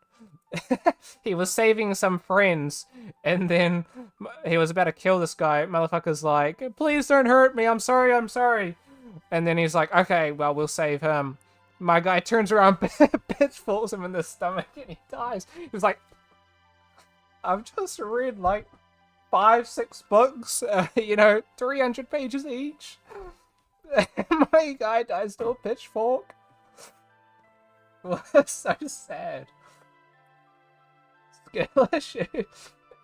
He was saving some friends, and then he was about to kill this guy. Motherfucker's like, please don't hurt me, I'm sorry. And then he's like, okay, well, we'll save him. My guy turns around, pitchforks him in the stomach, and he dies. He's like, I've just read like 5-6 books, you know, 300 pages each. My guy dies to a pitchfork. So sad. Skill issue.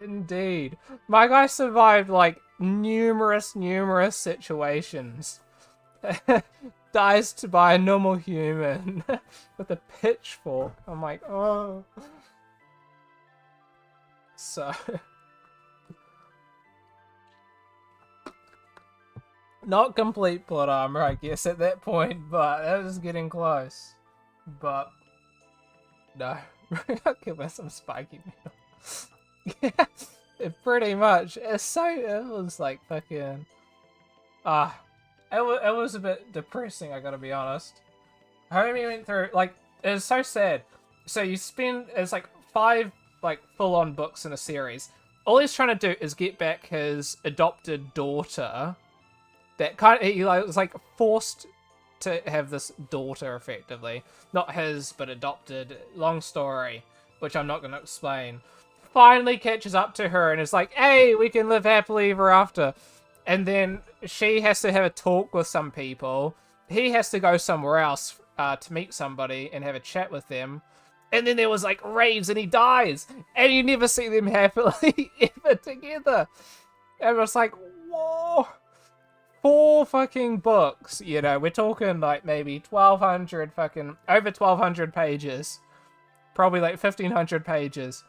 Indeed. My guy survived like numerous situations. dies by a normal human with a pitchfork. I'm like, oh. So, not complete plot armor, I guess, at that point, but that was getting close. But no, I'll give her some spiky meal. Yeah, pretty much. It was like fucking. It was a bit depressing, I gotta be honest. Homie went through, like, it was so sad. So you spend, it's like 5, like, full-on books in a series. All he's trying to do is get back his adopted daughter. That kind of, he like, was, like, forced to have this daughter, effectively. Not his, but adopted. Long story, which I'm not gonna explain. Finally catches up to her and is like, hey, we can live happily ever after. And then she has to have a talk with some people. He has to go somewhere else to meet somebody and have a chat with them. And then there was like raves and he dies. And you never see them happily ever together. And it's like, whoa. 4 fucking books, you know. We're talking like maybe 1,200 fucking, over 1,200 pages. Probably like 1,500 pages.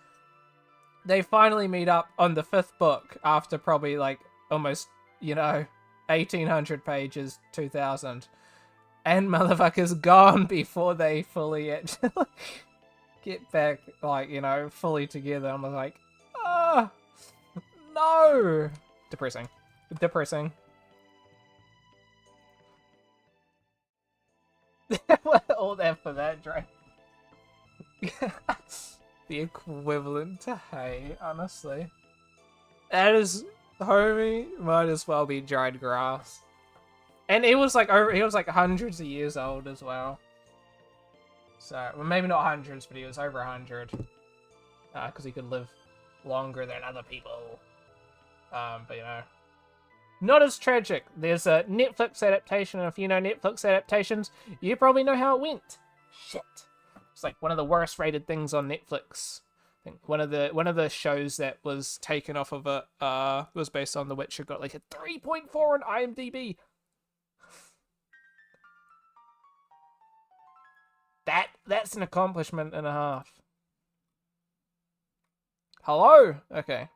They finally meet up on the 5th book after probably like almost, you know, 1,800 pages, 2,000. And motherfucker's gone before they fully actually get back, like, you know, fully together. I'm like, ah, no. Depressing. Depressing. All that for that, Drake. The equivalent to hay, honestly. That is, homie, might as well be dried grass. And he was like hundreds of years old as well. So, well, maybe not hundreds, but he was over 100. Because he could live longer than other people. But you know, not as tragic. There's a Netflix adaptation, and if you know Netflix adaptations, you probably know how it went. Shit. It's like one of the worst rated things on Netflix. I think one of the shows that was taken off of it was based on The Witcher, got like a 3.4 on IMDb. That's an accomplishment and a half. Hello? Okay.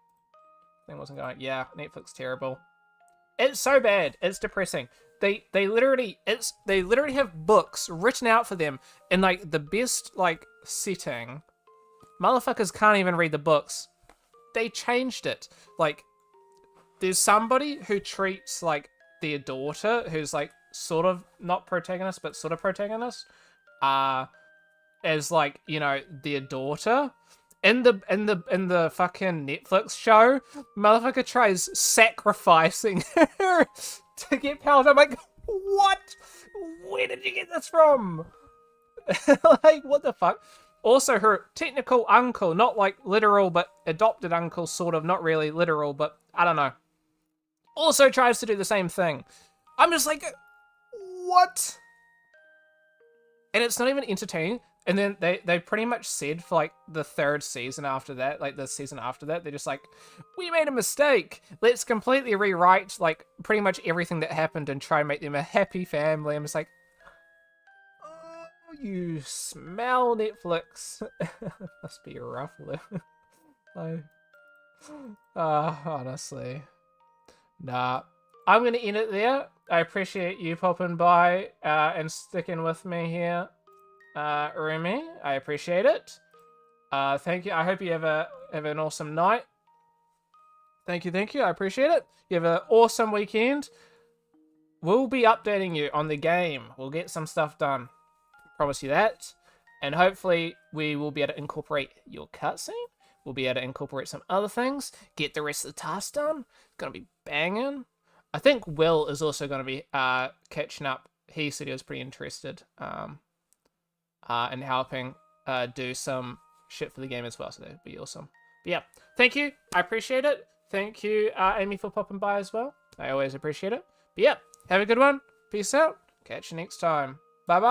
Thing wasn't going. Yeah, Netflix terrible. It's so bad. It's depressing. They literally have books written out for them in like the best like setting. Motherfuckers can't even read the books. They changed it. Like, there's somebody who treats like their daughter, who's like sort of not protagonist but sort of protagonist, as like, you know, their daughter. In the fucking Netflix show, motherfucker tries sacrificing her to get powers. I'm like, what? Where did you get this from? Like, what the fuck? Also, her technical uncle, not like literal, but adopted uncle, sort of, not really literal, but I don't know, also tries to do the same thing. I'm just like, what? And it's not even entertaining. And then they pretty much said for like the 3rd season after that, like the season after that, they're just like, we made a mistake. Let's completely rewrite like pretty much everything that happened and try and make them a happy family. I'm just like, oh, you smell Netflix. Must be rough living. Honestly. Nah. I'm going to end it there. I appreciate you popping by and sticking with me here. Rumi, I appreciate it. Thank you. I hope you have an awesome night. Thank you. I appreciate it. You have an awesome weekend. We'll be updating you on the game. We'll get some stuff done. Promise you that. And hopefully we will be able to incorporate your cutscene. We'll be able to incorporate some other things. Get the rest of the tasks done. It's gonna be banging. I think Will is also gonna be catching up. He said he was pretty interested. And helping do some shit for the game as well, so that'd be awesome. But yeah, thank you. I appreciate it. Thank you, Amy, for popping by as well. I always appreciate it. But yeah, have a good one. Peace out. Catch you next time.